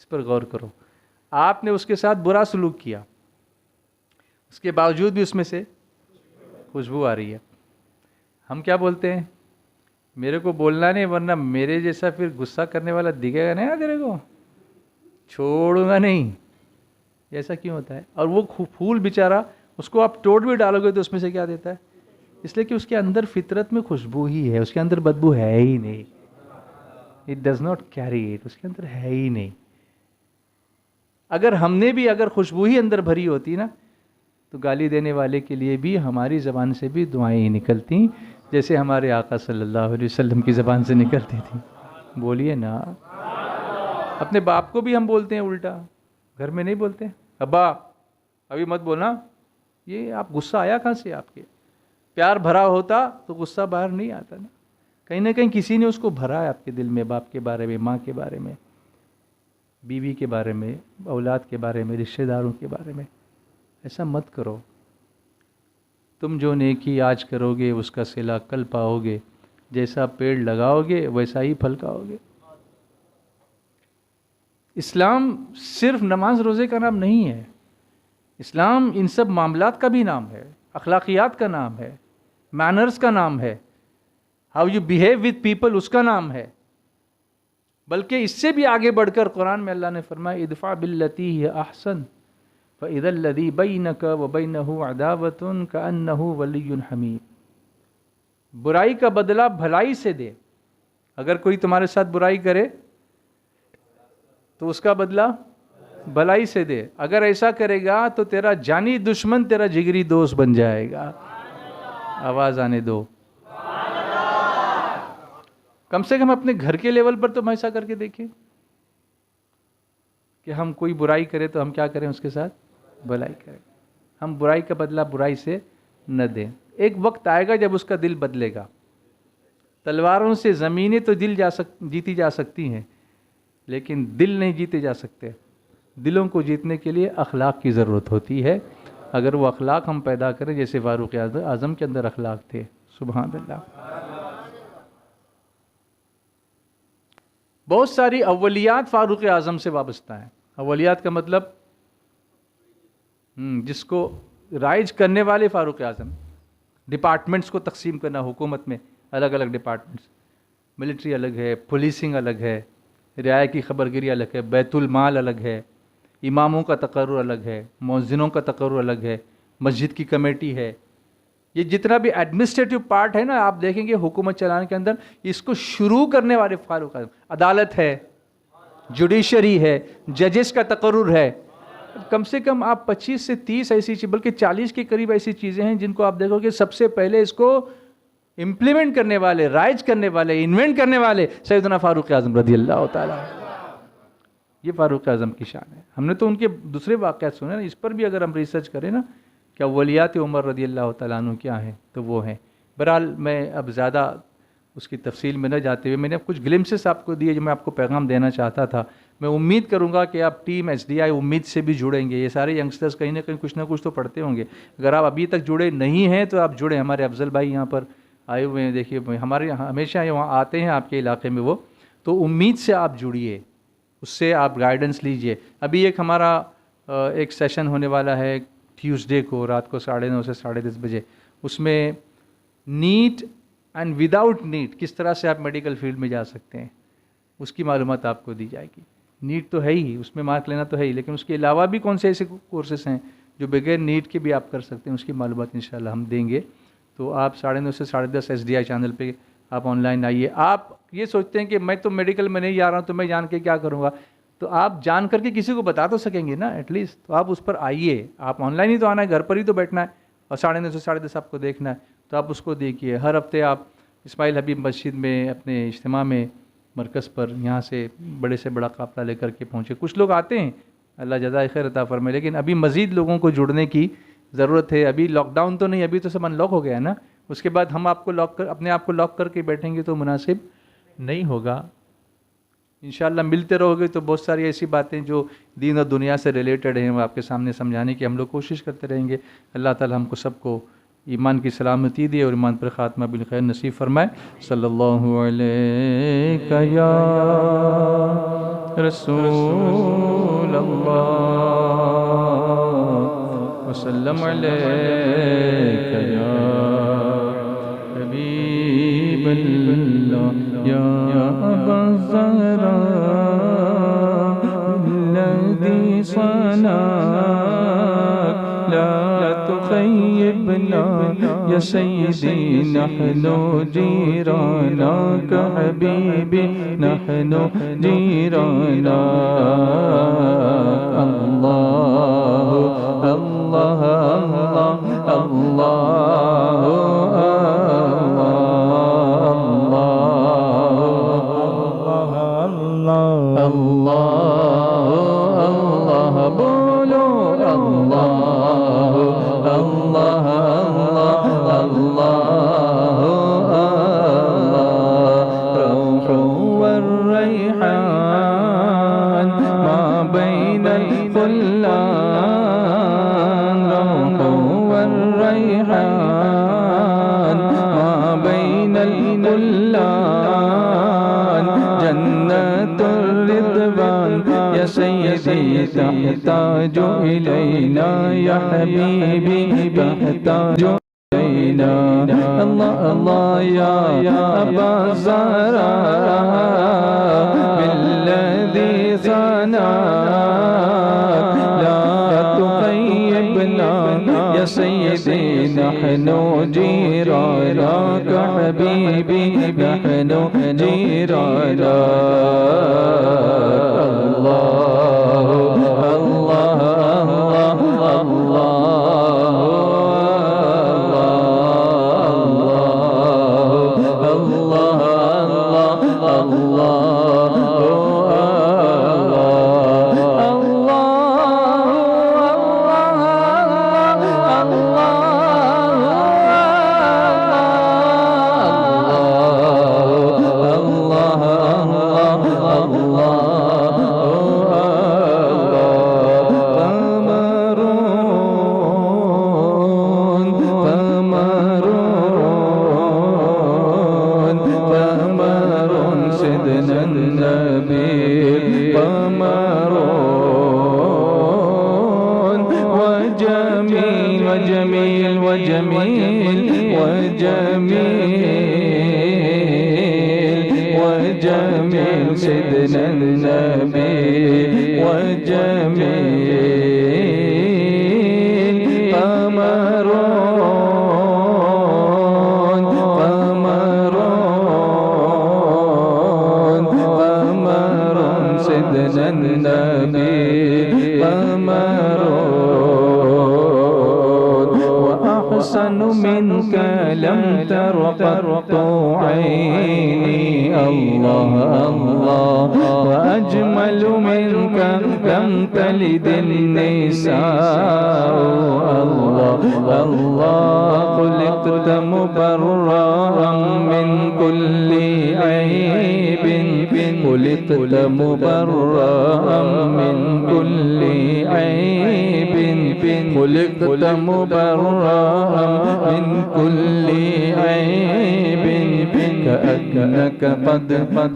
इस पर गौर करो। आपने उसके साथ बुरा सलूक किया, उसके बावजूद भी उसमें से खुशबू आ रही है। हम क्या बोलते हैं? मेरे को बोलना नहीं, वरना मेरे जैसा फिर गुस्सा करने वाला दिखेगा नहीं ना तेरे को, छोड़ूंगा नहीं। ऐसा क्यों होता है? और वो फूल बेचारा, उसको आप तोड़ भी डालोगे तो उसमें से क्या देता है? इसलिए कि उसके अंदर फितरत में खुशबू ही है, उसके अंदर बदबू है ही नहीं। It does not carry it, उसके अंदर है ही नहीं। अगर हमने भी अगर खुशबू ही अंदर भरी होती ना, तो गाली देने वाले के लिए भी हमारी ज़बान से भी दुआएं ही निकलती, जैसे हमारे आका सल्लल्लाहु अलैहि वसल्लम की ज़बान से निकलती थी। बोलिए ना। अपने बाप को भी हम बोलते हैं उल्टा, घर में नहीं बोलते, अब्बा अभी मत बोलना। ये आप गुस्सा आया कहाँ से? आपके प्यार भरा होता तो गुस्सा बाहर नहीं आता ना कहीं किसी ने उसको भरा है आपके दिल में, बाप के बारे में, माँ के बारे में, बीवी के बारे में, औलाद के बारे में, रिश्तेदारों के बारे में। ऐसा मत करो। तुम जो नेकी आज करोगे उसका सिला कल पाओगे, जैसा पेड़ लगाओगे वैसा ही फल खाओगे। इस्लाम सिर्फ नमाज रोज़े का नाम नहीं है, इस्लाम इन सब मामलात का भी नाम है, अखलाकियात का नाम है, मैनर्स का नाम है, how you behave with people उसका नाम है। बल्कि इससे भी आगे बढ़कर कुरान में अल्लाह ने फरमाया इदफा बिल्लती हिय अहसन फ़इज़ल लज़ी बैनक व बैनहु अदावतुन कअन्नहु वलियुन हमीम। बुराई का बदला भलाई से दे। अगर कोई तुम्हारे साथ बुराई करे तो उसका बदला भलाई से दे। अगर ऐसा करेगा तो तेरा जानी दुश्मन तेरा जिगरी दोस्त बन जाएगा। आवाज़ आने दो। कम से कम अपने घर के लेवल पर तो हम ऐसा करके देखें कि हम कोई बुराई करें तो हम क्या करें? उसके साथ भलाई करें। हम बुराई का बदला बुराई से न दें। एक वक्त आएगा जब उसका दिल बदलेगा। तलवारों से ज़मीनें तो जीती जा सकती हैं, लेकिन दिल नहीं जीते जा सकते। दिलों को जीतने के लिए अखलाक की ज़रूरत होती है। अगर वो अखलाक हम पैदा करें जैसे फ़ारूक आज़म के अंदर अखलाक थे, सुभान अल्लाह। बहुत सारी अव्वलियात फ़ारूक आज़म से वाबस्ता है। अव्वलियात का मतलब जिसको राइज करने वाले फ़ारूक आज़म, डिपार्टमेंट्स को तकसीम करना, हुकूमत में अलग अलग डिपार्टमेंट्स, मिलिट्री अलग है, पुलिसिंग अलग है, रियाया की खबरगिरी अलग है, बैतुल माल अलग है, इमामों का तकर्रुर अलग है, मौज़िनों का तकर्रुर अलग है, मस्जिद की कमेटी है। ये जितना भी एडमिनिस्ट्रेटिव पार्ट है ना, आप देखेंगे हुकूमत चलाने के अंदर, इसको शुरू करने वाले फ़ारूक आज़म। अदालत है, जुडिशरी है, जजेस का तकर्रुर है। कम से कम आप 25 से 30 ऐसी चीज़, बल्कि 40 के करीब ऐसी चीज़ें हैं जिनको आप देखोगे सबसे पहले इसको इम्प्लीमेंट करने वाले, राइज करने वाले, इन्वेंट करने वाले सैयदना फ़ारूक आज़म रज़ियल्लाहु ताला। ये फ़ारूक आज़म की शान है। हमने तो उनके दूसरे वाक़यात सुने ना, इस पर भी अगर हम रिसर्च करें ना, क्या वलियात उमर रज़ियल्लाहु ताला अन्हु क्या हैं, तो वो हैं। बहरहाल मैं अब ज़्यादा उसकी तफसील में न जाते हुए मैंने अब कुछ ग्लिम्सेस आपको दिए जो मैं आपको पैगाम देना चाहता था। मैं उम्मीद करूंगा कि आप टीम SDI उम्मीद से भी जुड़ेंगे। ये सारे यंगस्टर्स कहीं ना कुछ तो पढ़ते होंगे। अगर आप अभी तक जुड़े नहीं हैं तो आप जुड़े। हमारे अफजल भाई यहाँ पर आए हुए हैं, देखिए हमारे यहाँ हमेशा वहाँ आते हैं आपके इलाके में वो, तो उम्मीद से आप जुड़िए, उससे आप गाइडेंस लीजिए। अभी एक हमारा एक सेशन होने वाला है ट्यूसडे को रात को 9:30 से 10:30 बजे। उसमें नीट एंड विदाउट नीट किस तरह से आप मेडिकल फील्ड में जा सकते हैं, उसकी मालूमात आपको दी जाएगी। नीट तो है ही, उसमें मार्क लेना तो है ही, लेकिन उसके अलावा भी कौन से ऐसे कोर्सेस हैं जो बगैर नीट के भी आप कर सकते हैं, उसकी मालूमात इंशाल्लाह हम देंगे। तो आप 9:30 से 10:30 SDI चैनल पे आप ऑनलाइन आइए। आप ये सोचते हैं कि मैं तो मेडिकल में नहीं जा रहा हूँ तो मैं जान के क्या करूँगा, तो आप जान करके किसी को बता तो सकेंगे ना एटलीस्ट, तो आप उस पर आइए। आप ऑनलाइन ही तो आना है, घर पर ही तो बैठना है और 9:30 से 10:30 आपको देखना है, तो आप उसको देखिए। हर हफ्ते आप इस्माइल हबीब मस्जिद में अपने इज्तिमा में मरकज़ पर यहाँ से बड़े से बड़ा काफ़िला लेकर के पहुँचे। कुछ लोग आते हैं, अल्लाह जज़ाए खैर अता फरमाए, लेकिन अभी मज़ीद लोगों को जुड़ने की ज़रूरत है। अभी लॉकडाउन तो नहीं, अभी तो सब अनलॉक हो गया है ना, उसके बाद हम आपको अपने आप को लॉक करके बैठेंगे तो मुनासिब नहीं होगा। इंशाअल्लाह मिलते रहोगे तो बहुत सारी ऐसी बातें जो दीन और दुनिया से रिलेटेड हैं वो आपके सामने समझाने की हम लोग कोशिश करते रहेंगे। अल्लाह ताला हमको सबको ईमान की सलामती दे और ईमान पर ख़ात्मा बिल खैर नसीब फरमाए। सल्लल्लाहु अलैका या रसूल अल्लाह वसल्लम अलैका या हबीब अल्लाह या अबा ज़हरा बिल्लज़ी सनाक ला तुख़य्यिबना या सय्यदी नहनु जीराना का हबीबी नहनु जीराना। अल्लाह अल्लाह अल्लाह तहताजु इलैना या हबीबी तहताजु इलैना। अल्लाह अल्लाह या अबा ज़हरा बिल्लज़ी सनाक ला तुख़य्यिबना या सय्यदी नहनु जीराना का हबीबी नहनु जीराना।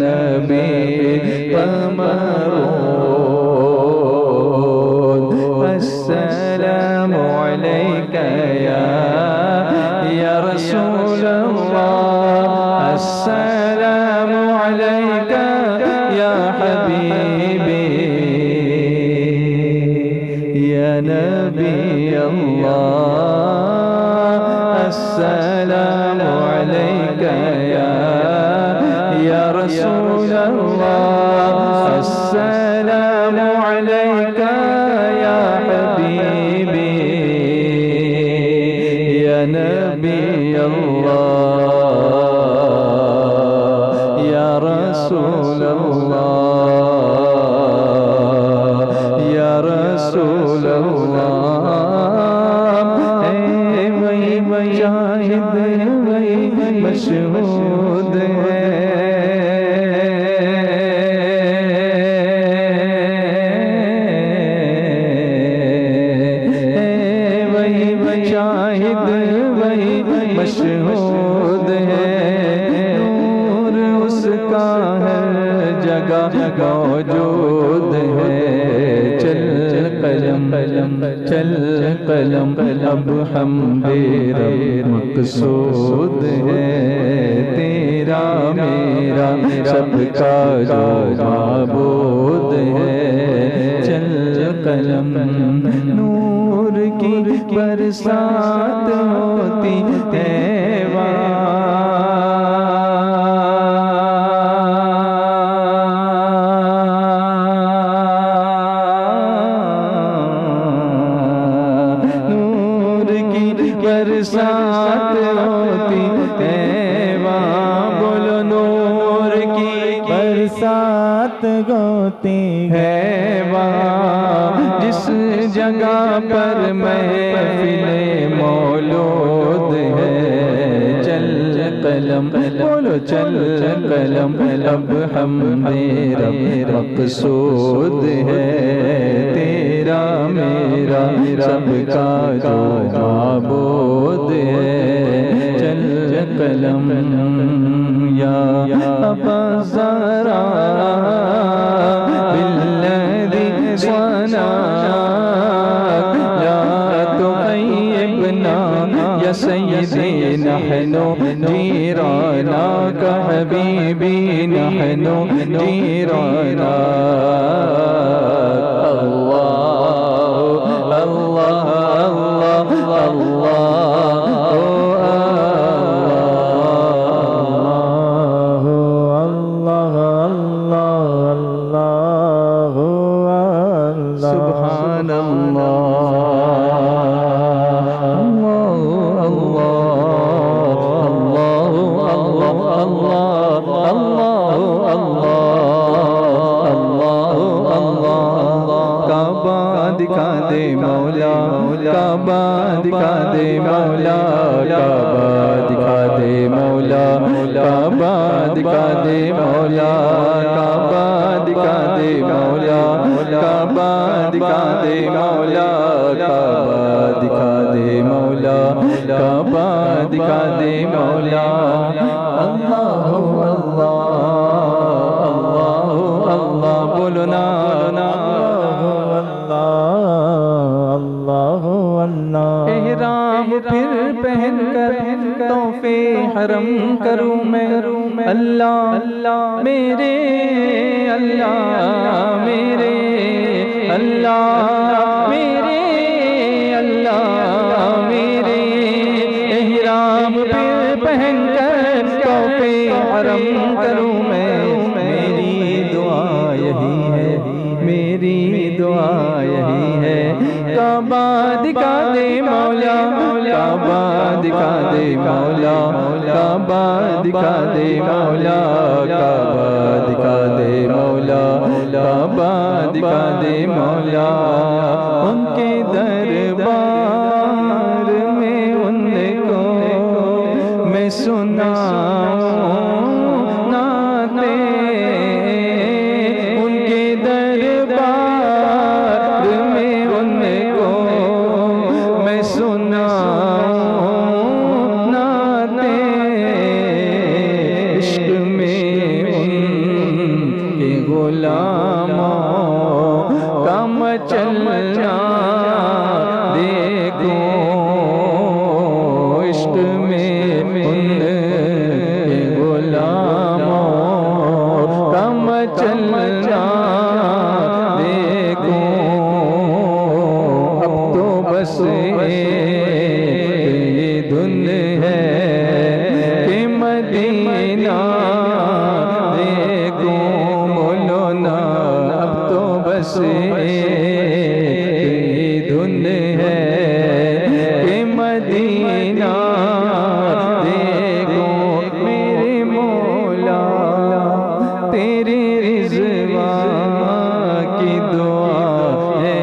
नबी कमरूद अस्सलामु अलैका या रसूल अल्लाह अस्सलामु अलैका या हबीबी या नबी अल्लाह अस्सलामु अलैका या रसूल अल्लाह अस्सलामु अलैका या हबीबी या नबी अल्लाह या रसूल अल्लाह या रसूल अल्लाह वही शाहिद वही मशहूद है शाहिद वही मशहूद है नूर उसका हर जगह मौजूद है चल कलम चल कलम अब हम रब मकसूद है तेरा मेरा सबका जो माबूद है चल कलम नूर की बरसात होती है नूर की बरसात होती है बोलो नूर की बरसात होती है जिस जगह पर महफिले मौलूद है चल कलम बोलो चल कलम अब हम रब मकसूद है तेरा मेरा सबका जो माबूद है चल कलम या अबा ज़रा बिल्लज़ी सनाक ला तुग़य्यिबना या सय्यदी नहनु जीरानाक हबीबी नहनु जीरानाक अल्लाह अल्लाह अल्लाह दिखा दे मौला काबा दिखा दे मौला काबा दिखा दे मौला काबा दिखा दे मौला काबा दिखा दे मौला काबा दिखा दे मौला काबा दिखा दे मौला काबा दिखा दे मौला अल्लाह अल्लाह अल्लाह अल्लाह बोलो ना एहराम फिर पहन कर तोहफे हरम करूं मैं अल्लाह अल्लाह मेरे अल्लाह मेरे अल्लाह मेरे अल्लाह मेरे एहराम फिर पहन कर तोहफे हरम करूं मैं मेरी दुआ यही है मेरी दुआ यही है काबा दिखा दे मौला काबा दिखा दे मौला काबा दिखा दे मौला काबा दिखा दे मौला काबा दिखा दे मौला उनके दरबार में उनको मैं सुनाऊं नाते उनके दरबार में उनको मैं सुनाऊं नाते इश्क में के गुलामों का मचलना देखो, इश्क में उनके गुलामों का मचलना देखो। अब तो बस ये धुन है कि मदीना देखो, बोलो ना। अब तो बस ये धुन है कि मदीना देखो। मेरे मौला तेरे रिज़वा की दुआ है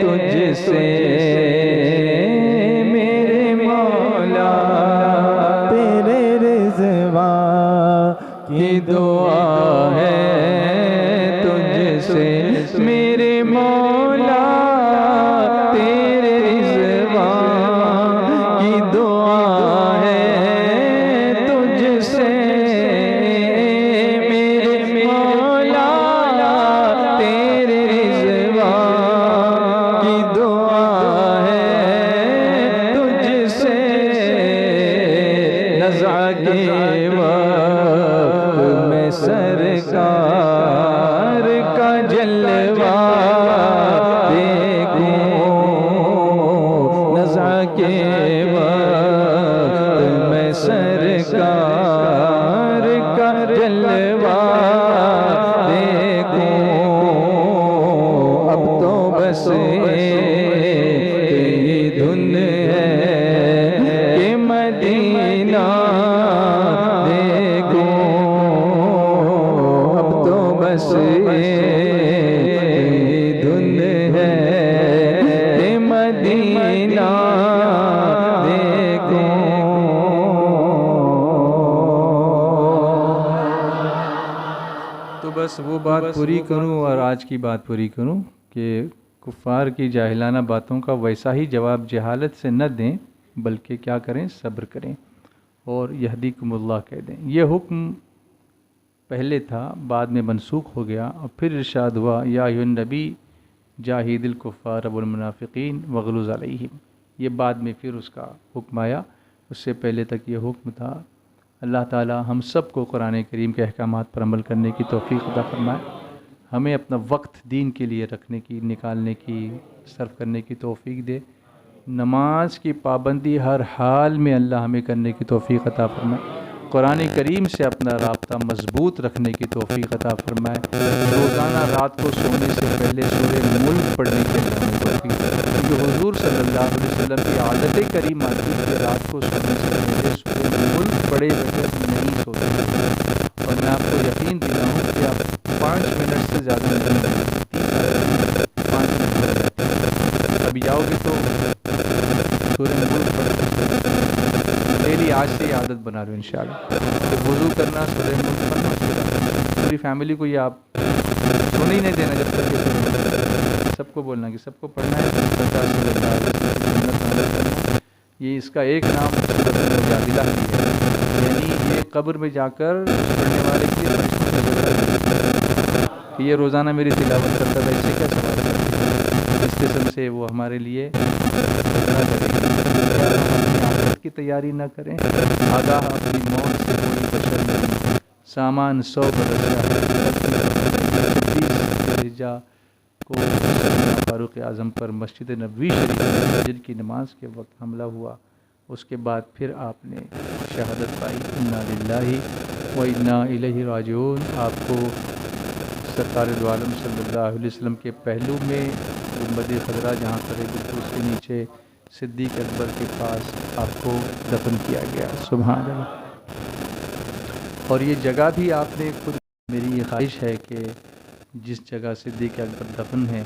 तुझसे, मेरे मौला तेरे रिज़वा की दुआ है तुझसे, मेरे मौला तेरे रिज़वा की दुआ है तुझसे, मेरे मौला तेरे रिज़वा की दुआ है तुझसे। नज़ा के वक्त में सरकार का जलवा देखो, नज़ा के वक्त में सरकार का जलवा देखो। अब तो बस ये धुन है कि मदीना देखो। अब तो बस ये धुन है कि मदीना देखो। तो बस वो बात पूरी करूं और आज की बात पूरी करूं कि कुफ़ार की जाहिलाना बातों का वैसा ही जवाब जहालत से न दें, बल्कि क्या करें, सब्र करें और यहदीकुमुल्लाह कह दें। यह हुक्म पहले था, बाद में मनसूख हो गया और फिर इरशाद हुआ या अय्युहन नबी जाहिदिल कुफ़ार वल मुनाफ़िक़ीन वग़लुज़ अलैहिम। ये बाद में फिर उसका हुक्म आया, उससे पहले तक ये हुक्म था। अल्लाह ताला हम सब को कुरान करीम के अहकामात पर अमल करने की तौफ़ीक़ अता फ़रमाए, हमें अपना वक्त दीन के लिए रखने की, निकालने की, सर्फ करने की तौफ़ीक़ दे। नमाज की पाबंदी हर हाल में अल्लाह हमें करने की तौफ़ीक़ अता फ़रमाए। कुरान करीम से अपना राब्ता मज़बूत रखने की तौफ़ीक़ अता फ़रमाए। रोज़ाना रात को सोने से पहले सूरह मुल्क पढ़ने की हमें तौफ़ीक़, क्योंकि हुज़ूर सल्लल्लाहु अलैहि वसल्लम की आदत करीम आती है रात को सोने से पहले सूरह मुल्क पढ़े बगैर नहीं सोते। और मैं आपको यकीन दिलाऊँ कि आप 5 मिनट से ज़्यादा नहीं, 5 मिनट अभी जाओगे तो सूरह मुल्क पढ़ते डेली, आज से आदत बना लो इंशाल्लाह। तो वुज़ू करना, सूरह मुल्क पढ़ना, पूरी फैमिली को ये आप सोने ही नहीं देना जब तक ये सबको बोलना कि सबको पढ़ना है। ये इसका एक नाम मुजादिला ही है, यानी ये कब्र में जाकर पढ़ने वाले के लिए कि ये रोज़ाना मेरी तिलावत करता था, इससे क्या सवाल करते। इस किस्म से वो हमारे लिए की तैयारी न करें। आगाह अपनी मौत से कोई बशर नहीं, सामान 100 बरस को फारूक आज़म पर मस्जिद नबवी शरीफ में फजर की नमाज के वक्त हमला हुआ। उसके बाद फिर आपने शहादत पाई। इन्ना लिल्लाहि व इन्ना इलैहि राजिऊन। आपको सरकार दो आलम सल्लल्लाहु अलैहि वसल्लम के पहलू में गुंबद खदरा जहाँ खड़े बिल्कुल उसके नीचे सिद्दीक़ अकबर के पास आपको दफन किया गया। सुभान अल्लाह। और ये जगह भी आपने खुद, मेरी ये ख्वाहिश है कि जिस जगह सिद्दीक़ अकबर दफन है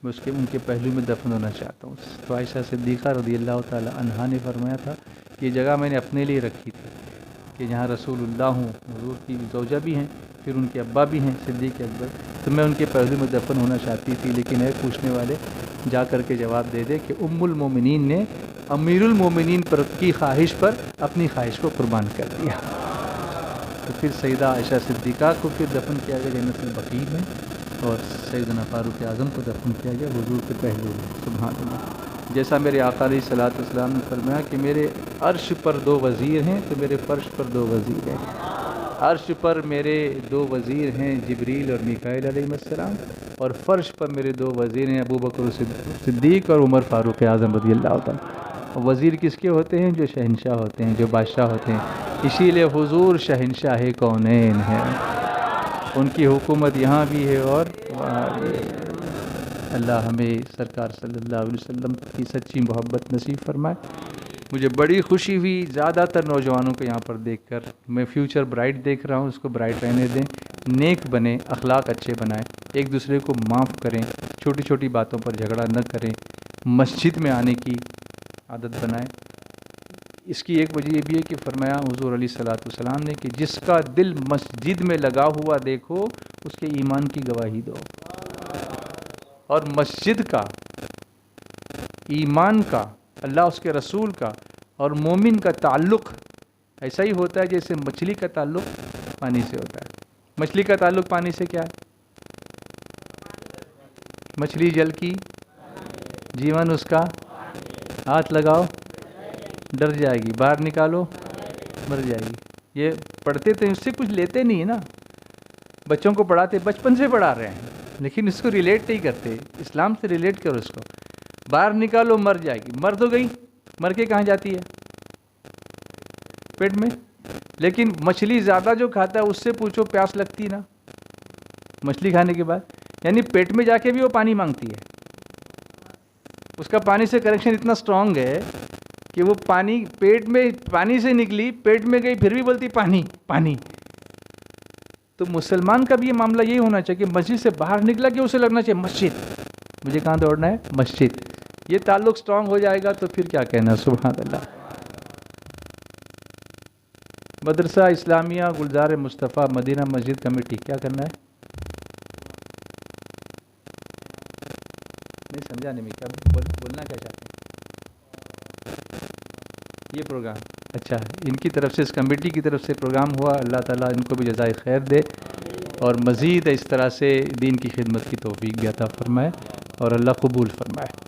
मैं उसके उनके पहलू में दफन होना चाहता हूँ। तो आयशा सिद्दीक़ा रज़ियल्लाहु ताला अन्हा ने फरमाया था ये जगह मैंने अपने लिए रखी थी कि जहाँ रसूलुल्लाह हूँ, हुज़ूर की ज़ौजा भी हैं, फिर उनके अब्बा भी हैं सिद्दीक़ अकबर, तो मैं उनके पहलू में दफन होना चाहती थी। लेकिन है पूछने वाले जा कर के जवाब दे दे कि उम्मुल मोमिनीन ने अमीरुल मोमिनीन पर की ख्वाहिश पर अपनी ख्वाहिश को कुर्बान कर दिया। तो फिर सैयदा आयशा सिद्दीक़ा को फिर दफन किया गया जन्नतुल बक़ी में, और सैयदना फ़ारूक आज़म को दफन किया गया हुजूर के पहलू में। सुभान अल्लाह। जैसा मेरे आका अलैहिस्सलातु वस्सलाम ने फरमाया कि मेरे अर्श पर 2 वज़ीर हैं तो मेरे फ़र्श पर 2 वज़ीर हैं। अर्श पर मेरे 2 वज़ीर हैं जिब्रील और मीकाईल अलैहिस्सलाम, और फ़र्श पर मेरे 2 वज़ीर हैं अबू बकर सिद्दीक़ और उमर फ़ारूक आज़म रज़ियल्लाहु ताला। और वज़ीर किसके होते हैं? जो शहंशाह होते हैं, जो बादशाह होते हैं। इसीलिए हुजूर शहंशाह कौनैन है, उनकी हुकूमत यहाँ भी है और वहाँ भी है। अल्लाह हमें सरकार सल्लल्लाहु अलैहि वसल्लम की सच्ची मोहब्बत नसीब फरमाए। मुझे बड़ी खुशी हुई ज़्यादातर नौजवानों को यहाँ पर देखकर। मैं फ्यूचर ब्राइट देख रहा हूँ, उसको ब्राइट रहने दें, नेक बने, अखलाक अच्छे बनाएं, एक दूसरे को माफ़ करें, छोटी छोटी बातों पर झगड़ा न करें, मस्जिद में आने की आदत बनाएं। इसकी एक वजह ये भी है कि फरमाया हुज़ूर अलैहिस्सलातु वस्सलाम ने कि जिसका दिल मस्जिद में लगा हुआ देखो उसके ईमान की गवाही दो। और मस्जिद का, ईमान का, अल्लाह उसके रसूल का और मोमिन का ताल्लुक़ ऐसा ही होता है जैसे मछली का ताल्लुक़ पानी से होता है। मछली का ताल्लुक़ पानी से क्या है? मछली जल की, जीवन उसका, हाथ लगाओ डर जाएगी, बाहर निकालो मर जाएगी। ये पढ़ते तो इससे कुछ लेते नहीं है ना, बच्चों को पढ़ाते बचपन से पढ़ा रहे हैं, लेकिन इसको रिलेट नहीं करते। इस्लाम से रिलेट करो इसको। बाहर निकालो मर जाएगी, मर तो गई, मर के कहाँ जाती है? पेट में। लेकिन मछली ज़्यादा जो खाता है उससे पूछो प्यास लगती ना मछली खाने के बाद, यानी पेट में जाके भी वो पानी मांगती है। उसका पानी से कनेक्शन इतना स्ट्रांग है कि वो पानी पेट में, पानी से निकली पेट में गई फिर भी बोलती पानी पानी। तो मुसलमान का भी ये मामला यही होना चाहिए कि मस्जिद से बाहर निकला कि उसे लगना चाहिए मस्जिद, मुझे कहाँ दौड़ना है? मस्जिद। ये ताल्लुक़ स्ट्रांग हो जाएगा तो फिर क्या कहना, सुभान अल्लाह। मदरसा इस्लामिया गुलजार मुस्तफ़ा मदीना मस्जिद कमेटी क्या करना है? नहीं समझा नहीं मैं क्या बोलना क्या चाहते हैं। ये प्रोग्राम अच्छा है, इनकी तरफ से, इस कमेटी की तरफ से प्रोग्राम हुआ। अल्लाह ताला इनको भी जज़ाए खैर दे और मज़ीद इस तरह से दीन की खिदमत की तौफीक भी अता फरमाए और अल्लाह कबूल फरमाए।